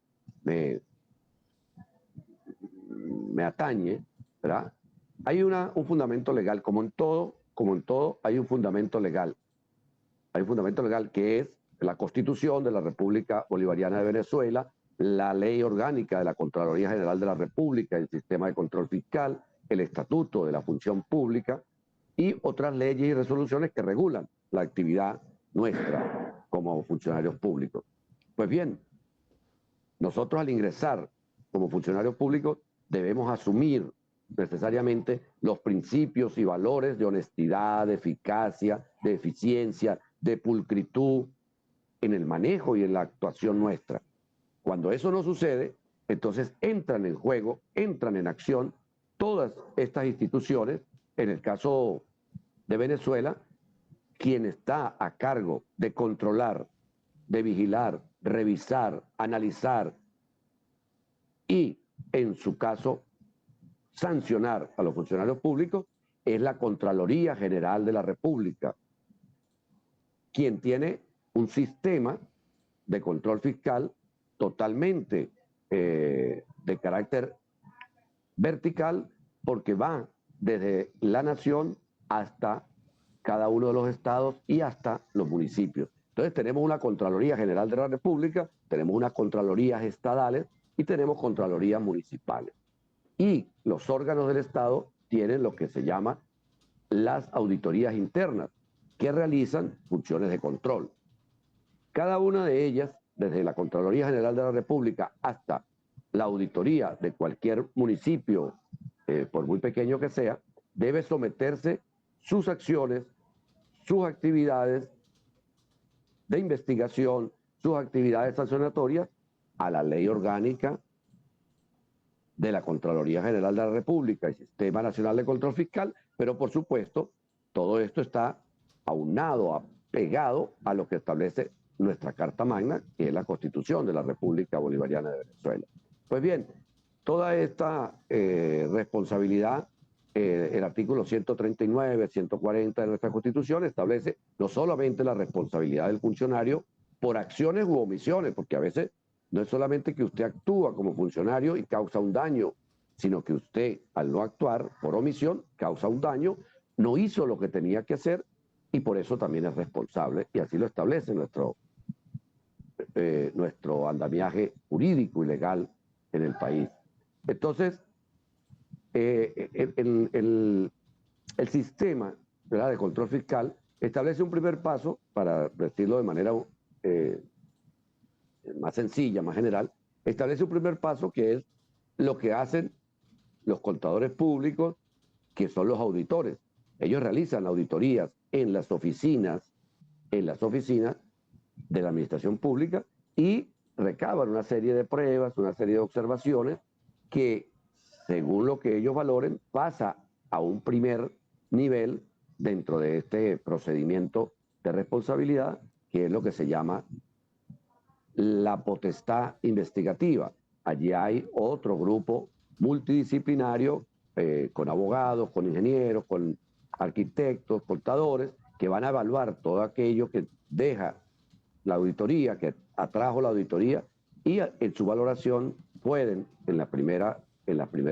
me atañe, ¿verdad? Hay un fundamento legal, como en todo hay un fundamento legal. Hay un fundamento legal que es la Constitución de la República Bolivariana de Venezuela, la Ley Orgánica de la Contraloría General de la República, el Sistema de Control Fiscal, el Estatuto de la Función Pública y otras leyes y resoluciones que regulan la actividad nuestra como funcionarios públicos. Pues bien, nosotros al ingresar como funcionarios públicos debemos asumir necesariamente los principios y valores de honestidad, de eficacia, de eficiencia, de pulcritud en el manejo y en la actuación nuestra. Cuando eso no sucede, entonces entran en juego, entran en acción todas estas instituciones. En el caso de Venezuela, quien está a cargo de controlar, de vigilar, revisar, analizar y, en su caso, sancionar a los funcionarios públicos es la Contraloría General de la República, quien tiene un sistema de control fiscal totalmente de carácter vertical, porque va desde la nación hasta cada uno de los estados y hasta los municipios. Entonces tenemos una Contraloría General de la República, tenemos unas Contralorías estadales y tenemos Contralorías municipales. Y los órganos del Estado tienen lo que se llama las auditorías internas, que realizan funciones de control. Cada una de ellas, desde la Contraloría General de la República hasta la auditoría de cualquier municipio, por muy pequeño que sea, debe someterse sus acciones, sus actividades de investigación, sus actividades sancionatorias a la ley orgánica de la Contraloría General de la República y Sistema Nacional de Control Fiscal, pero por supuesto todo esto está aunado, apegado a lo que establece nuestra Carta Magna, que es la Constitución de la República Bolivariana de Venezuela. Pues bien, toda esta responsabilidad, el artículo 139, 140 de nuestra Constitución establece no solamente la responsabilidad del funcionario por acciones u omisiones, porque a veces no es solamente que usted actúa como funcionario y causa un daño, sino que usted, al no actuar por omisión, causa un daño, no hizo lo que tenía que hacer y por eso también es responsable, y así lo establece nuestro andamiaje jurídico y legal en el país. Entonces, el sistema, ¿verdad?, de control fiscal establece un primer paso, para decirlo de manera más sencilla, más general, establece un primer paso que es lo que hacen los contadores públicos, que son los auditores. Ellos realizan auditorías en las oficinas de la administración pública y recaban una serie de pruebas, una serie de observaciones que, según lo que ellos valoren, pasa a un primer nivel dentro de este procedimiento de responsabilidad, que es lo que se llama la potestad investigativa. Allí hay otro grupo multidisciplinario con abogados, con ingenieros, con arquitectos, contadores, que van a evaluar todo aquello que deja la auditoría, que atrajo la auditoría, y en su valoración pueden, en la primera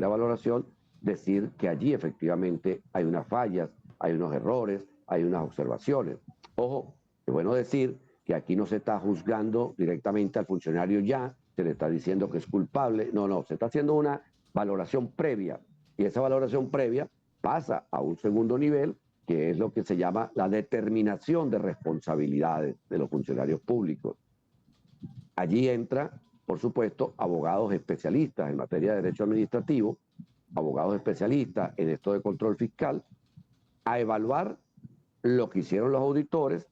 valoración, decir que allí efectivamente hay unas fallas, hay unos errores, hay unas observaciones. Ojo, es bueno decir que aquí no se está juzgando directamente al funcionario ya, se le está diciendo que es culpable, no, se está haciendo una valoración previa y esa valoración previa pasa a un segundo nivel, que es lo que se llama la determinación de responsabilidades de los funcionarios públicos. Allí entra, por supuesto, abogados especialistas en materia de derecho administrativo, abogados especialistas en esto de control fiscal, a evaluar lo que hicieron los auditores,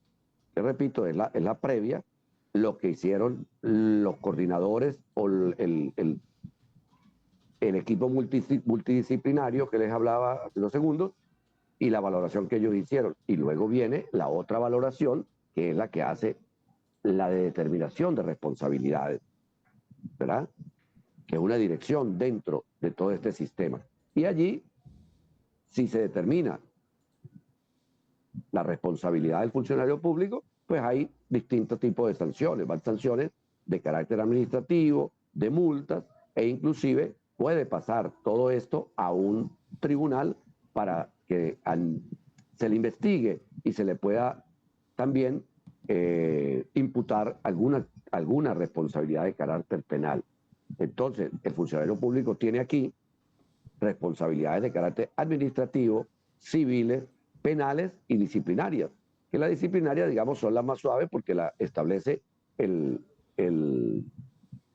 que repito, es la previa, lo que hicieron los coordinadores o el equipo multidisciplinario que les hablaba hace unos segundos, y la valoración que ellos hicieron. Y luego viene la otra valoración, que es la que hace la de determinación de responsabilidades, ¿verdad? Que es una dirección dentro de todo este sistema. Y allí, si se determina la responsabilidad del funcionario público, pues hay distintos tipos de sanciones. Van sanciones de carácter administrativo, de multas, e inclusive puede pasar todo esto a un tribunal para que se le investigue y se le pueda también imputar alguna responsabilidad de carácter penal. Entonces, el funcionario público tiene aquí responsabilidades de carácter administrativo, civiles, penales y disciplinarias. Que las disciplinarias, digamos, son las más suaves porque la establece el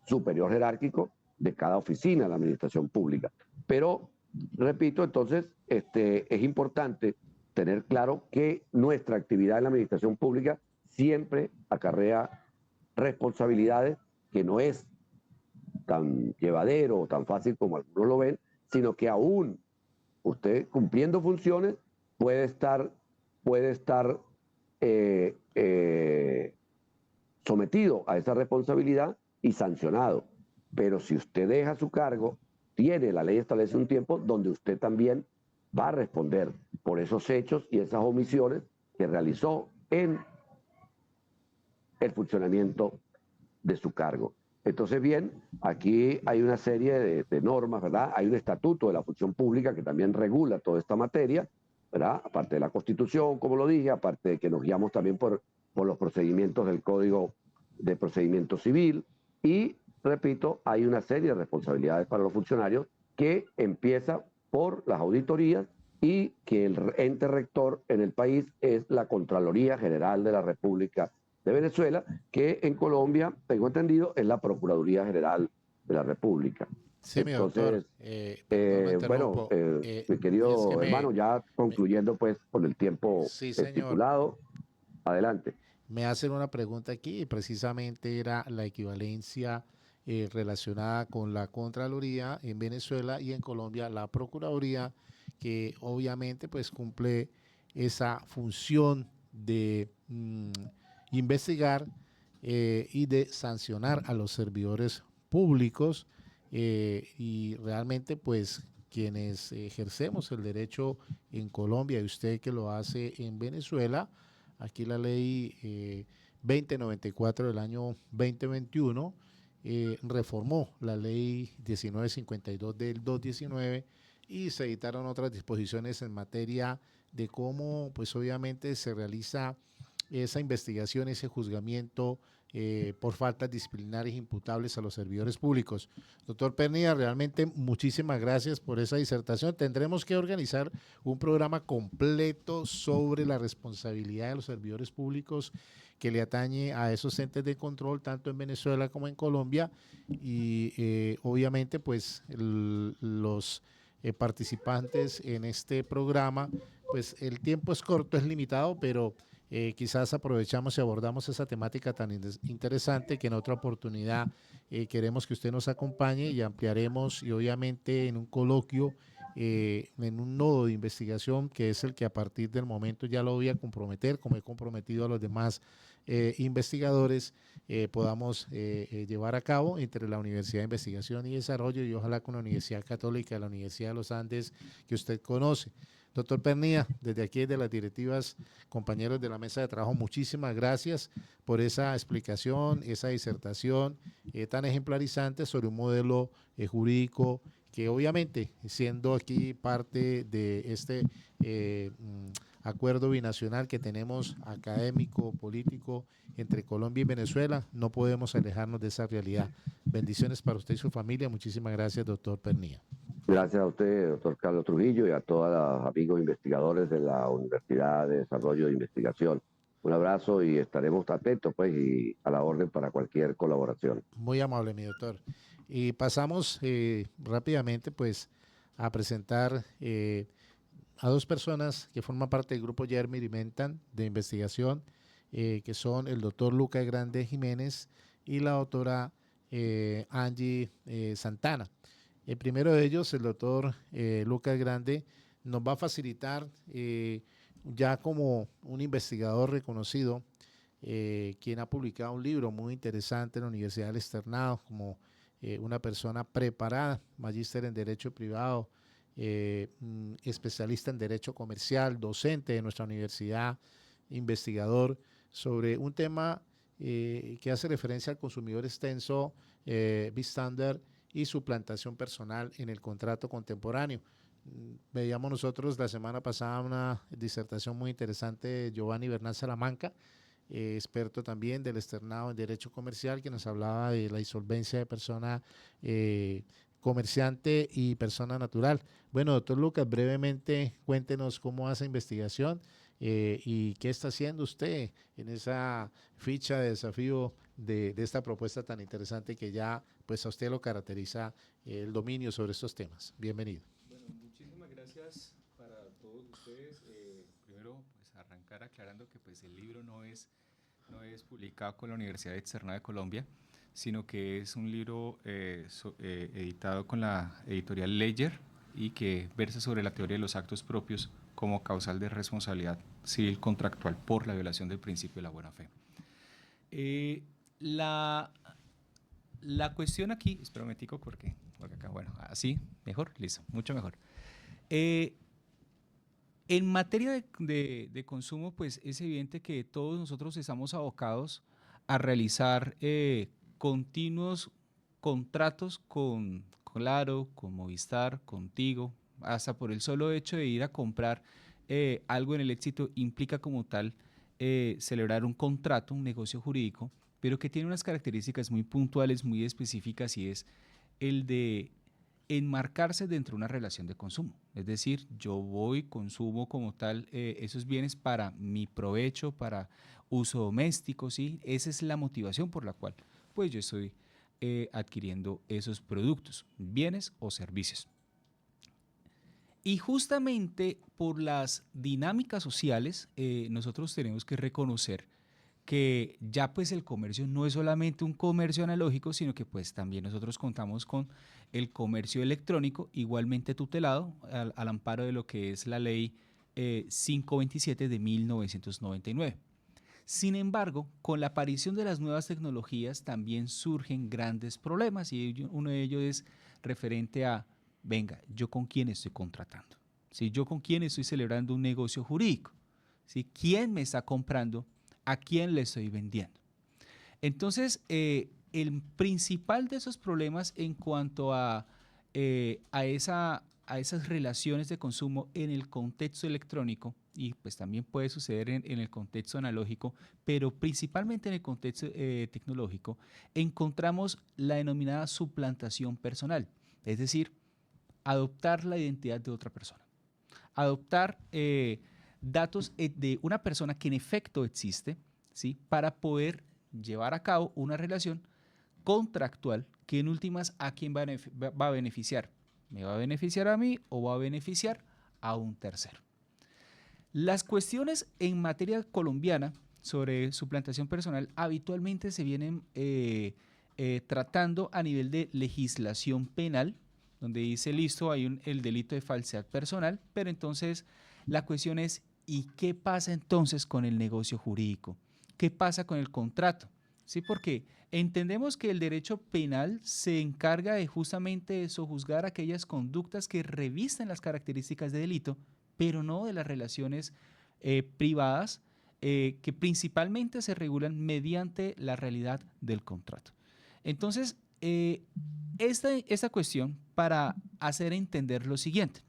superior jerárquico de cada oficina de la administración pública. Pero, repito, entonces, es importante tener claro que nuestra actividad en la administración pública siempre acarrea responsabilidades, que no es tan llevadero o tan fácil como algunos lo ven, sino que aún usted cumpliendo funciones puede estar sometido a esa responsabilidad y sancionado. Pero si usted deja su cargo, la ley establece un tiempo donde usted también va a responder por esos hechos y esas omisiones que realizó en el funcionamiento de su cargo. Entonces, bien, aquí hay una serie de normas, ¿verdad? Hay un estatuto de la función pública que también regula toda esta materia, ¿verdad? Aparte de la Constitución, como lo dije, aparte de que nos guiamos también por los procedimientos del Código de Procedimiento Civil. Y, repito, hay una serie de responsabilidades para los funcionarios que empieza por las auditorías y que el ente rector en el país es la Contraloría General de la República de Venezuela, que en Colombia, tengo entendido, es la Procuraduría General de la República. Sí, mi doctor. Bueno, mi querido hermano, ya concluyendo pues con el tiempo sí, estipulado, adelante. Me hacen una pregunta aquí y precisamente era la equivalencia relacionada con la Contraloría en Venezuela y en Colombia la Procuraduría, que obviamente pues cumple esa función de investigar y de sancionar a los servidores públicos y realmente pues quienes ejercemos el derecho en Colombia y usted que lo hace en Venezuela, aquí la ley 2094 del año 2021 reformó la ley 1952 del 2019 y se editaron otras disposiciones en materia de cómo pues obviamente se realiza esa investigación, ese juzgamiento por faltas disciplinarias imputables a los servidores públicos. Doctor Pernía, realmente muchísimas gracias por esa disertación. Tendremos que organizar un programa completo sobre la responsabilidad de los servidores públicos que le atañe a esos entes de control, tanto en Venezuela como en Colombia. Y obviamente, pues, los participantes en este programa, pues el tiempo es corto, es limitado, pero quizás aprovechamos y abordamos esa temática tan interesante que en otra oportunidad queremos que usted nos acompañe y ampliaremos, y obviamente en un coloquio, en un nodo de investigación que es el que a partir del momento ya lo voy a comprometer, como he comprometido a los demás investigadores, podamos llevar a cabo entre la Universidad de Investigación y Desarrollo y ojalá con la Universidad Católica, la Universidad de los Andes que usted conoce. Doctor Pernía, desde aquí, de las directivas, compañeros de la mesa de trabajo, muchísimas gracias por esa explicación, esa disertación tan ejemplarizante sobre un modelo jurídico que obviamente, siendo aquí parte de este acuerdo binacional que tenemos académico, político, entre Colombia y Venezuela, no podemos alejarnos de esa realidad. Bendiciones para usted y su familia. Muchísimas gracias, doctor Pernía. Gracias a usted, doctor Carlos Trujillo, y a todos los amigos investigadores de la Universidad de Desarrollo de Investigación. Un abrazo y estaremos atentos, pues, y a la orden para cualquier colaboración. Muy amable, mi doctor. Y pasamos rápidamente, pues, a presentar a dos personas que forman parte del grupo Yermir y Mentan de investigación, que son el doctor Lucas Grande Jiménez y la doctora Angie Santana. El primero de ellos, el doctor Lucas Grande, nos va a facilitar ya como un investigador reconocido, quien ha publicado un libro muy interesante en la Universidad del Externado, como una persona preparada, magíster en Derecho Privado, especialista en Derecho Comercial, docente de nuestra universidad, investigador, sobre un tema que hace referencia al consumidor extenso, bystander, y suplantación personal en el contrato contemporáneo. Veíamos nosotros la semana pasada una disertación muy interesante de Giovanni Bernal Salamanca, experto también del externado en Derecho Comercial, que nos hablaba de la insolvencia de persona comerciante y persona natural. Bueno, doctor Lucas, brevemente cuéntenos cómo hace investigación y qué está haciendo usted en esa ficha de desafío de esta propuesta tan interesante que ya pues a usted lo caracteriza el dominio sobre estos temas. Bienvenido. Bueno, muchísimas gracias para todos ustedes. Primero, pues arrancar aclarando que pues el libro no es publicado con la Universidad Externada de Colombia, sino que es un libro editado con la editorial Ledger y que versa sobre la teoría de los actos propios como causal de responsabilidad civil contractual por la violación del principio de la buena fe. La cuestión aquí, espera un momentico porque acá, bueno, así, mejor, listo, mucho mejor. En materia de consumo, pues es evidente que todos nosotros estamos abocados a realizar continuos contratos con Claro, con Movistar, contigo, hasta por el solo hecho de ir a comprar algo en el éxito implica como tal celebrar un contrato, un negocio jurídico, pero que tiene unas características muy puntuales, muy específicas, y es el de enmarcarse dentro de una relación de consumo. Es decir, yo voy, consumo como tal esos bienes para mi provecho, para uso doméstico, ¿sí? Esa es la motivación por la cual pues yo estoy adquiriendo esos productos, bienes o servicios. Y justamente por las dinámicas sociales, nosotros tenemos que reconocer que ya pues el comercio no es solamente un comercio analógico, sino que pues también nosotros contamos con el comercio electrónico, igualmente tutelado al amparo de lo que es la ley 527 de 1999. Sin embargo, con la aparición de las nuevas tecnologías también surgen grandes problemas, y uno de ellos es referente a, venga, ¿yo con quién estoy contratando? ¿Sí? ¿Yo con quién estoy celebrando un negocio jurídico? ¿Sí? ¿Quién me está comprando? ¿A quién le estoy vendiendo? Entonces, el principal de esos problemas en cuanto a esas relaciones de consumo en el contexto electrónico, y pues también puede suceder en el contexto analógico, pero principalmente en el contexto tecnológico, encontramos la denominada suplantación personal, es decir, adoptar la identidad de otra persona, adoptar datos de una persona que en efecto existe, ¿sí? Para poder llevar a cabo una relación contractual que en últimas a quién va a beneficiar. ¿Me va a beneficiar a mí o va a beneficiar a un tercero? Las cuestiones en materia colombiana sobre suplantación personal habitualmente se vienen tratando a nivel de legislación penal, donde dice, listo, hay el delito de falsedad personal, pero entonces la cuestión es, ¿y qué pasa entonces con el negocio jurídico? ¿Qué pasa con el contrato? Sí, porque entendemos que el derecho penal se encarga de justamente sojuzgar aquellas conductas que revisten las características de delito, pero no de las relaciones privadas que principalmente se regulan mediante la realidad del contrato. Entonces, esta cuestión para hacer entender lo siguiente.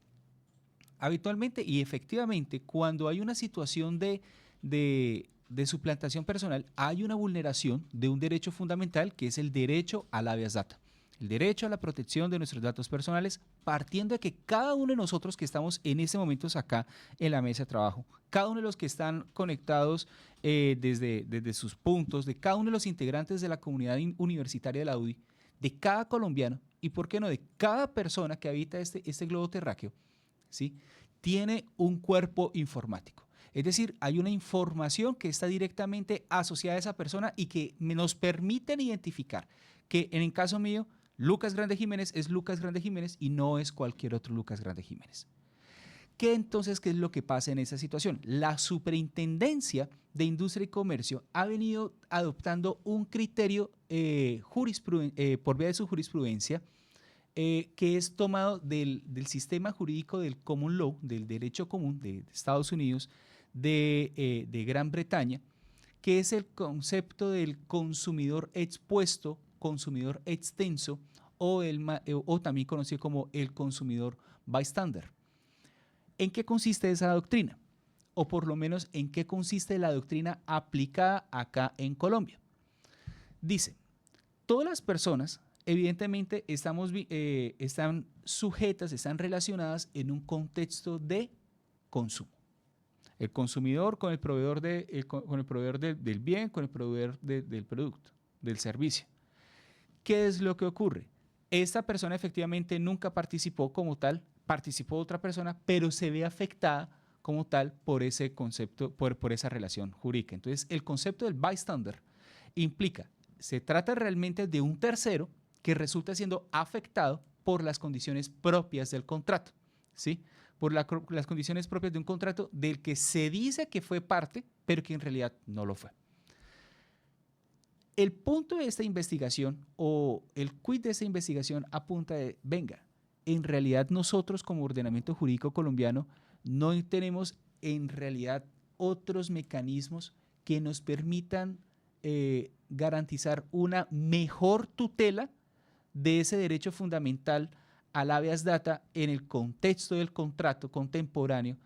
Habitualmente y efectivamente, cuando hay una situación de suplantación personal, hay una vulneración de un derecho fundamental que es el derecho al habeas data, el derecho a la protección de nuestros datos personales, partiendo de que cada uno de nosotros que estamos en este momento acá en la mesa de trabajo, cada uno de los que están conectados desde sus puntos, de cada uno de los integrantes de la comunidad universitaria de la UDI, de cada colombiano y, ¿por qué no?, de cada persona que habita este globo terráqueo, ¿sí?, tiene un cuerpo informático. Es decir, hay una información que está directamente asociada a esa persona y que nos permiten identificar que en el caso mío, Lucas Grande Jiménez es Lucas Grande Jiménez y no es cualquier otro Lucas Grande Jiménez. ¿Qué es lo que pasa en esa situación? La Superintendencia de Industria y Comercio ha venido adoptando un criterio por vía de su jurisprudencia que es tomado del sistema jurídico del common law, del derecho común de Estados Unidos, de Gran Bretaña, que es el concepto del consumidor expuesto, consumidor extenso o también conocido como el consumidor bystander. ¿En qué consiste esa doctrina? O por lo menos, ¿en qué consiste la doctrina aplicada acá en Colombia? Dice, todas las personas evidentemente están sujetas, están relacionadas en un contexto de consumo. El consumidor con el proveedor, con el proveedor del bien, con el proveedor del producto, del servicio. ¿Qué es lo que ocurre? Esta persona efectivamente nunca participó como tal, participó otra persona, pero se ve afectada como tal por ese concepto, por esa relación jurídica. Entonces, el concepto del bystander implica, se trata realmente de un tercero que resulta siendo afectado por las condiciones propias del contrato, ¿sí? Por las condiciones propias de un contrato del que se dice que fue parte, pero que en realidad no lo fue. El punto de esta investigación o el quid de esta investigación apunta de, venga, en realidad nosotros como ordenamiento jurídico colombiano no tenemos en realidad otros mecanismos que nos permitan garantizar una mejor tutela de ese derecho fundamental al habeas data en el contexto del contrato contemporáneo,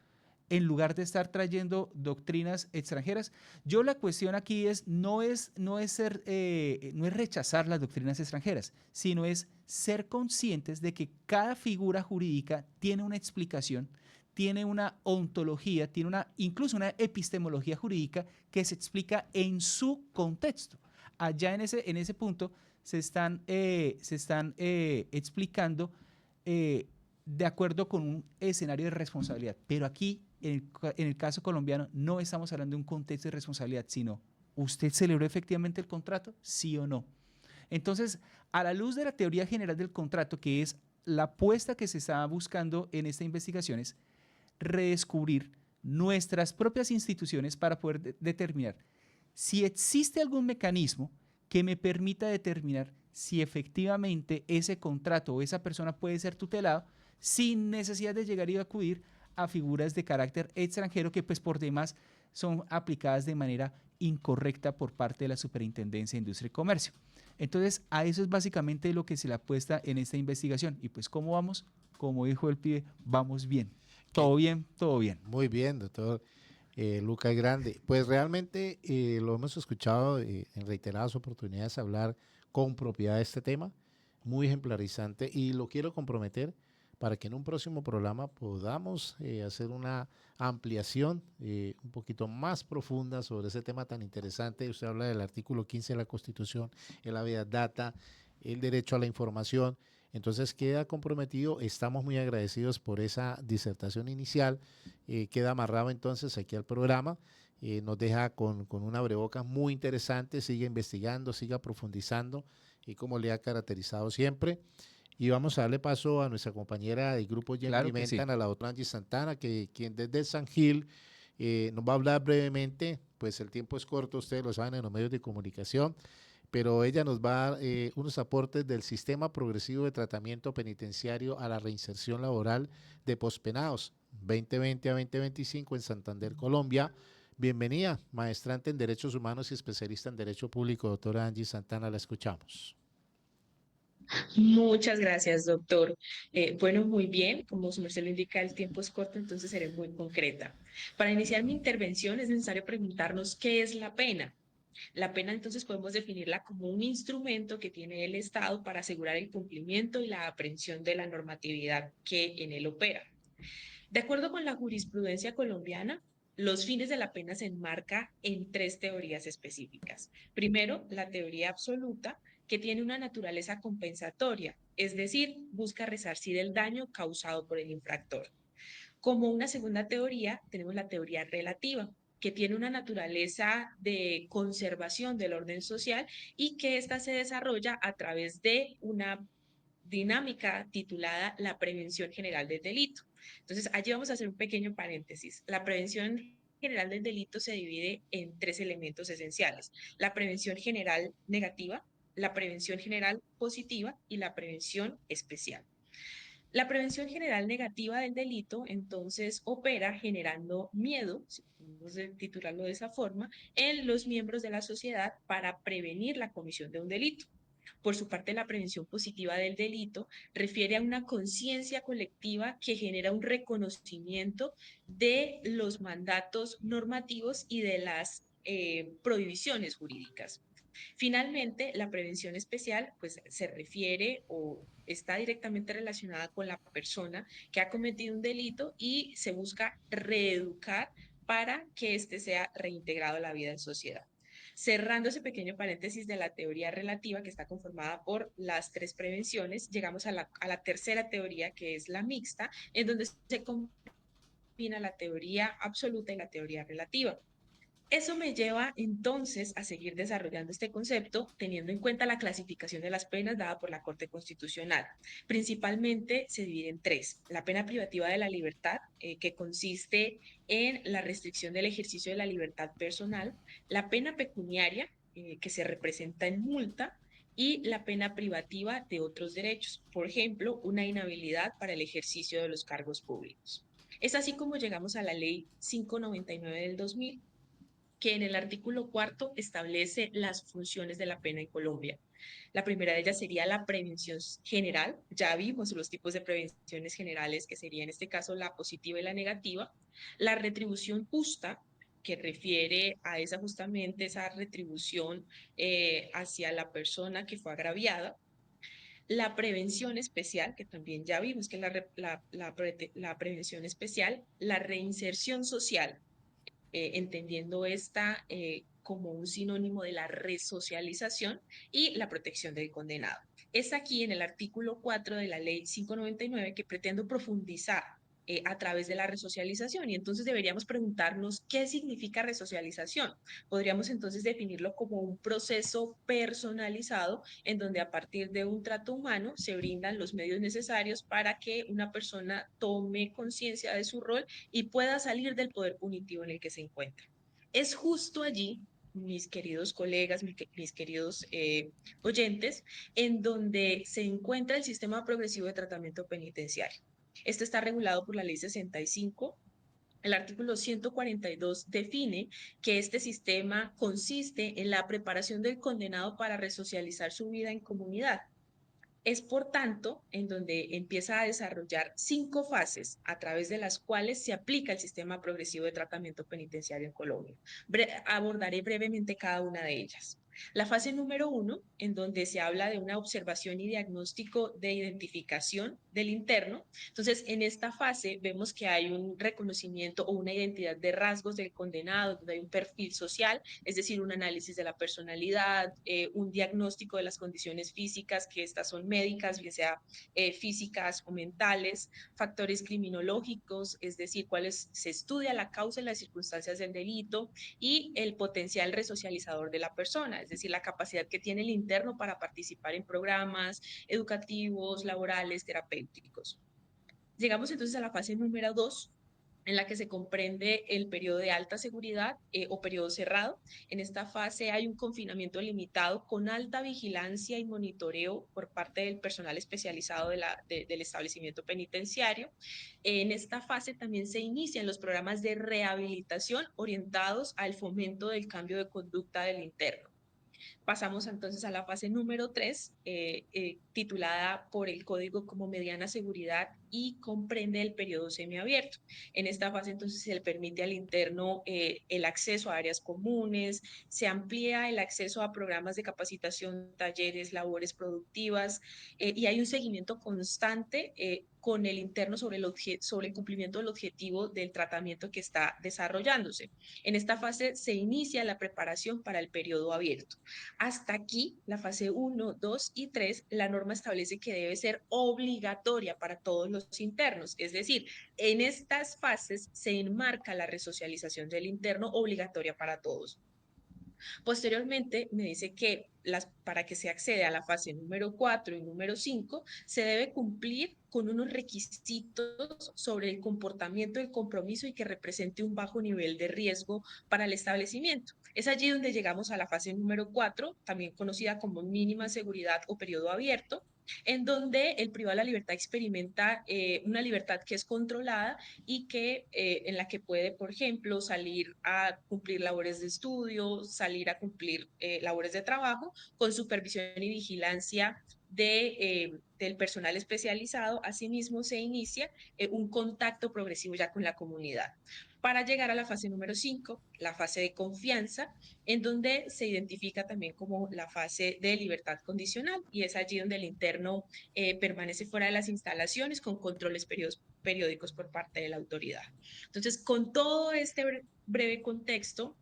en lugar de estar trayendo doctrinas extranjeras. Yo la cuestión aquí no es rechazar las doctrinas extranjeras, sino es ser conscientes de que cada figura jurídica tiene una explicación, tiene una ontología, tiene incluso una epistemología jurídica que se explica en su contexto. Allá en ese punto se están explicando de acuerdo con un escenario de responsabilidad. Pero aquí, en el caso colombiano, no estamos hablando de un contexto de responsabilidad, sino ¿usted celebró efectivamente el contrato? ¿Sí o no? Entonces, a la luz de la teoría general del contrato, que es la apuesta que se está buscando en esta investigación, es redescubrir nuestras propias instituciones para poder determinar si existe algún mecanismo que me permita determinar si efectivamente ese contrato o esa persona puede ser tutelado sin necesidad de llegar y acudir a figuras de carácter extranjero que pues por demás son aplicadas de manera incorrecta por parte de la Superintendencia de Industria y Comercio. Entonces, a eso es básicamente lo que se le apuesta en esta investigación. Y pues, ¿cómo vamos? Como dijo el pibe, vamos bien. Todo bien, todo bien. Muy bien, doctor Lucas Grande. Pues realmente lo hemos escuchado en reiteradas oportunidades hablar con propiedad de este tema, muy ejemplarizante, y lo quiero comprometer para que en un próximo programa podamos hacer una ampliación un poquito más profunda sobre ese tema tan interesante. Usted habla del artículo 15 de la Constitución, el habeas data, el derecho a la información. Entonces queda comprometido, estamos muy agradecidos por esa disertación inicial, queda amarrado entonces aquí al programa, nos deja con un abrebocas muy interesante, siga investigando, siga profundizando, como le ha caracterizado siempre. Y vamos a darle paso a nuestra compañera del grupo Jen Claro Pimentan, sí. a la doctora Angie Santana, quien desde San Gil nos va a hablar brevemente, pues el tiempo es corto, ustedes lo saben en los medios de comunicación, pero ella nos va a dar unos aportes del Sistema Progresivo de Tratamiento Penitenciario a la Reinserción Laboral de Pospenados 2020 a 2025 en Santander, Colombia. Bienvenida, maestrante en Derechos Humanos y especialista en Derecho Público, doctora Angie Santana, la escuchamos. Muchas gracias, doctor. Bueno, muy bien, como su merced lo indica, el tiempo es corto, entonces seré muy concreta. Para iniciar mi intervención es necesario preguntarnos qué es la pena. La pena entonces podemos definirla como un instrumento que tiene el Estado para asegurar el cumplimiento y la aprehensión de la normatividad que en él opera. De acuerdo con la jurisprudencia colombiana, los fines de la pena se enmarca en tres teorías específicas. Primero, la teoría absoluta, que tiene una naturaleza compensatoria, es decir, busca resarcir el daño causado por el infractor. Como una segunda teoría, tenemos la teoría relativa, que tiene una naturaleza de conservación del orden social y que ésta se desarrolla a través de una dinámica titulada la prevención general del delito. Entonces, allí vamos a hacer un pequeño paréntesis. La prevención general del delito se divide en tres elementos esenciales: la prevención general negativa, la prevención general positiva y la prevención especial. La prevención general negativa del delito, entonces, opera generando miedo, si podemos titularlo de esa forma, en los miembros de la sociedad para prevenir la comisión de un delito. Por su parte, la prevención positiva del delito refiere a una conciencia colectiva que genera un reconocimiento de los mandatos normativos y de las prohibiciones jurídicas. Finalmente, la prevención especial pues, se refiere o está directamente relacionada con la persona que ha cometido un delito y se busca reeducar para que éste sea reintegrado a la vida en sociedad. Cerrando ese pequeño paréntesis de la teoría relativa, que está conformada por las tres prevenciones, llegamos a la tercera teoría, que es la mixta, en donde se combina la teoría absoluta y la teoría relativa. Eso me lleva entonces a seguir desarrollando este concepto teniendo en cuenta la clasificación de las penas dada por la Corte Constitucional. Principalmente se divide en tres: la pena privativa de la libertad, que consiste en la restricción del ejercicio de la libertad personal; la pena pecuniaria, que se representa en multa; y la pena privativa de otros derechos, por ejemplo, una inhabilidad para el ejercicio de los cargos públicos. Es así como llegamos a la Ley 599 del 2000, que en el artículo cuarto establece las funciones de la pena en Colombia. La primera de ellas sería la prevención general. Ya vimos los tipos de prevenciones generales, que sería en este caso la positiva y la negativa. La retribución justa, que refiere a esa justamente esa retribución hacia la persona que fue agraviada. La prevención especial, que también ya vimos que es la prevención especial. La reinserción social, entendiendo esta como un sinónimo de la resocialización; y la protección del condenado. Es aquí en el artículo 4 de la Ley 599 que pretendo profundizar a través de la resocialización, y entonces deberíamos preguntarnos qué significa resocialización. Podríamos entonces definirlo como un proceso personalizado en donde a partir de un trato humano se brindan los medios necesarios para que una persona tome conciencia de su rol y pueda salir del poder punitivo en el que se encuentra. Es justo allí, mis queridos colegas, mis queridos oyentes, en donde se encuentra el sistema progresivo de tratamiento penitenciario. Esto está regulado por la Ley 65. El artículo 142 define que este sistema consiste en la preparación del condenado para resocializar su vida en comunidad. Es, por tanto, en donde empieza a desarrollar 5 fases a través de las cuales se aplica el sistema progresivo de tratamiento penitenciario en Colombia. Abordaré brevemente cada una de ellas. La fase número 1, en donde se habla de una observación y diagnóstico de identificación del interno. Entonces, en esta fase vemos que hay un reconocimiento o una identidad de rasgos del condenado, donde hay un perfil social, es decir, un análisis de la personalidad, un diagnóstico de las condiciones físicas, que estas son médicas, bien sea físicas o mentales; factores criminológicos, es decir, cuáles se estudia la causa y las circunstancias del delito; y el potencial resocializador de la persona, es decir, la capacidad que tiene el interno para participar en programas educativos, laborales, terapéuticos. Llegamos entonces a la fase número 2, en la que se comprende el periodo de alta seguridad o periodo cerrado. En esta fase hay un confinamiento limitado con alta vigilancia y monitoreo por parte del personal especializado del establecimiento penitenciario. En esta fase también se inician los programas de rehabilitación orientados al fomento del cambio de conducta del interno. Pasamos entonces a la fase número 3, titulada por el código como mediana seguridad y comprende el periodo semiabierto. En esta fase entonces se le permite al interno el acceso a áreas comunes, se amplía el acceso a programas de capacitación, talleres, labores productivas, y hay un seguimiento constante con el interno sobre el cumplimiento del objetivo del tratamiento que está desarrollándose. En esta fase se inicia la preparación para el periodo abierto. Hasta aquí, la fase 1, 2 y 3, la norma establece que debe ser obligatoria para todos los internos, es decir, en estas fases se enmarca la resocialización del interno obligatoria para todos. Posteriormente, me dice que para que se acceda a la fase número 4 y número 5, se debe cumplir con unos requisitos sobre el comportamiento del compromiso y que represente un bajo nivel de riesgo para el establecimiento. Es allí donde llegamos a la fase número 4, también conocida como mínima seguridad o periodo abierto, en donde el privado de la libertad experimenta una libertad que es controlada y en la que puede, por ejemplo, salir a cumplir labores de estudio, salir a cumplir labores de trabajo con supervisión y vigilancia del personal especializado. Asimismo, se inicia un contacto progresivo ya con la comunidad, para llegar a la fase número 5, la fase de confianza, en donde se identifica también como la fase de libertad condicional, y es allí donde el interno permanece fuera de las instalaciones con controles periódicos por parte de la autoridad. Entonces, con todo este breve contexto,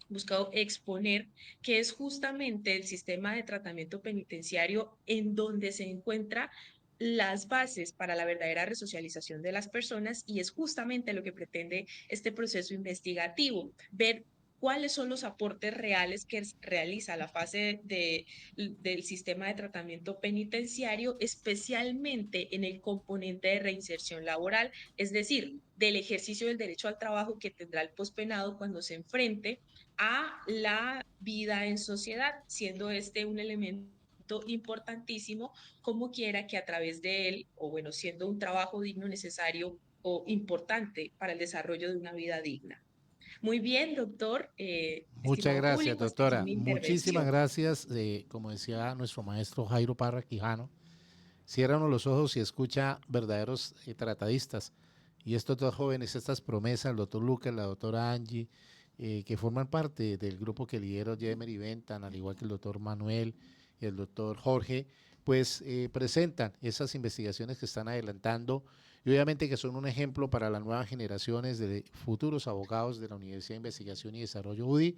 buscado exponer que es justamente el sistema de tratamiento penitenciario en donde se encuentra las bases para la verdadera resocialización de las personas, y es justamente lo que pretende este proceso investigativo, ver cuáles son los aportes reales que realiza la fase del sistema de tratamiento penitenciario, especialmente en el componente de reinserción laboral, es decir, del ejercicio del derecho al trabajo que tendrá el pospenado cuando se enfrente a la vida en sociedad, siendo este un elemento importantísimo, como quiera que a través de él, o bueno, siendo un trabajo digno, necesario o importante para el desarrollo de una vida digna. Muy bien, doctor, Muchas estimado gracias, público, hasta aquí doctora. mi Muchísimas intervención. gracias. Como decía nuestro maestro Jairo Parra Quijano, cierra uno los ojos y escucha verdaderos tratadistas. Y estos dos jóvenes, estas promesas, el doctor Lucas, la doctora Angie, que forman parte del grupo que lidero Jemer y Bentan, al igual que el doctor Manuel y el doctor Jorge, pues presentan esas investigaciones que están adelantando y obviamente que son un ejemplo para las nuevas generaciones de futuros abogados de la Universidad de Investigación y Desarrollo UDI.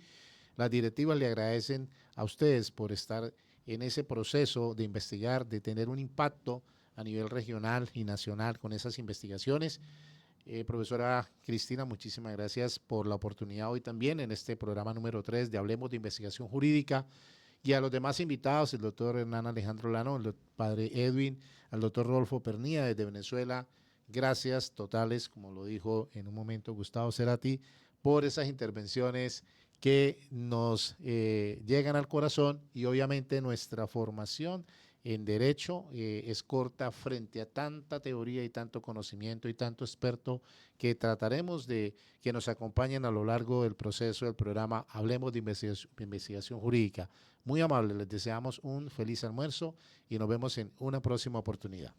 Las directivas le agradecen a ustedes por estar en ese proceso de investigar, de tener un impacto a nivel regional y nacional con esas investigaciones. Profesora Cristina, muchísimas gracias por la oportunidad hoy también en este programa número 3 de Hablemos de Investigación Jurídica. Y a los demás invitados, el doctor Hernán Alejandro Lano, el padre Edwin, al doctor Rodolfo Pernía desde Venezuela, gracias totales, como lo dijo en un momento Gustavo Cerati, por esas intervenciones que nos llegan al corazón, y obviamente nuestra formación en derecho es corta frente a tanta teoría y tanto conocimiento y tanto experto que trataremos de que nos acompañen a lo largo del proceso del programa Hablemos de Investigación Jurídica. Muy amable, les deseamos un feliz almuerzo y nos vemos en una próxima oportunidad.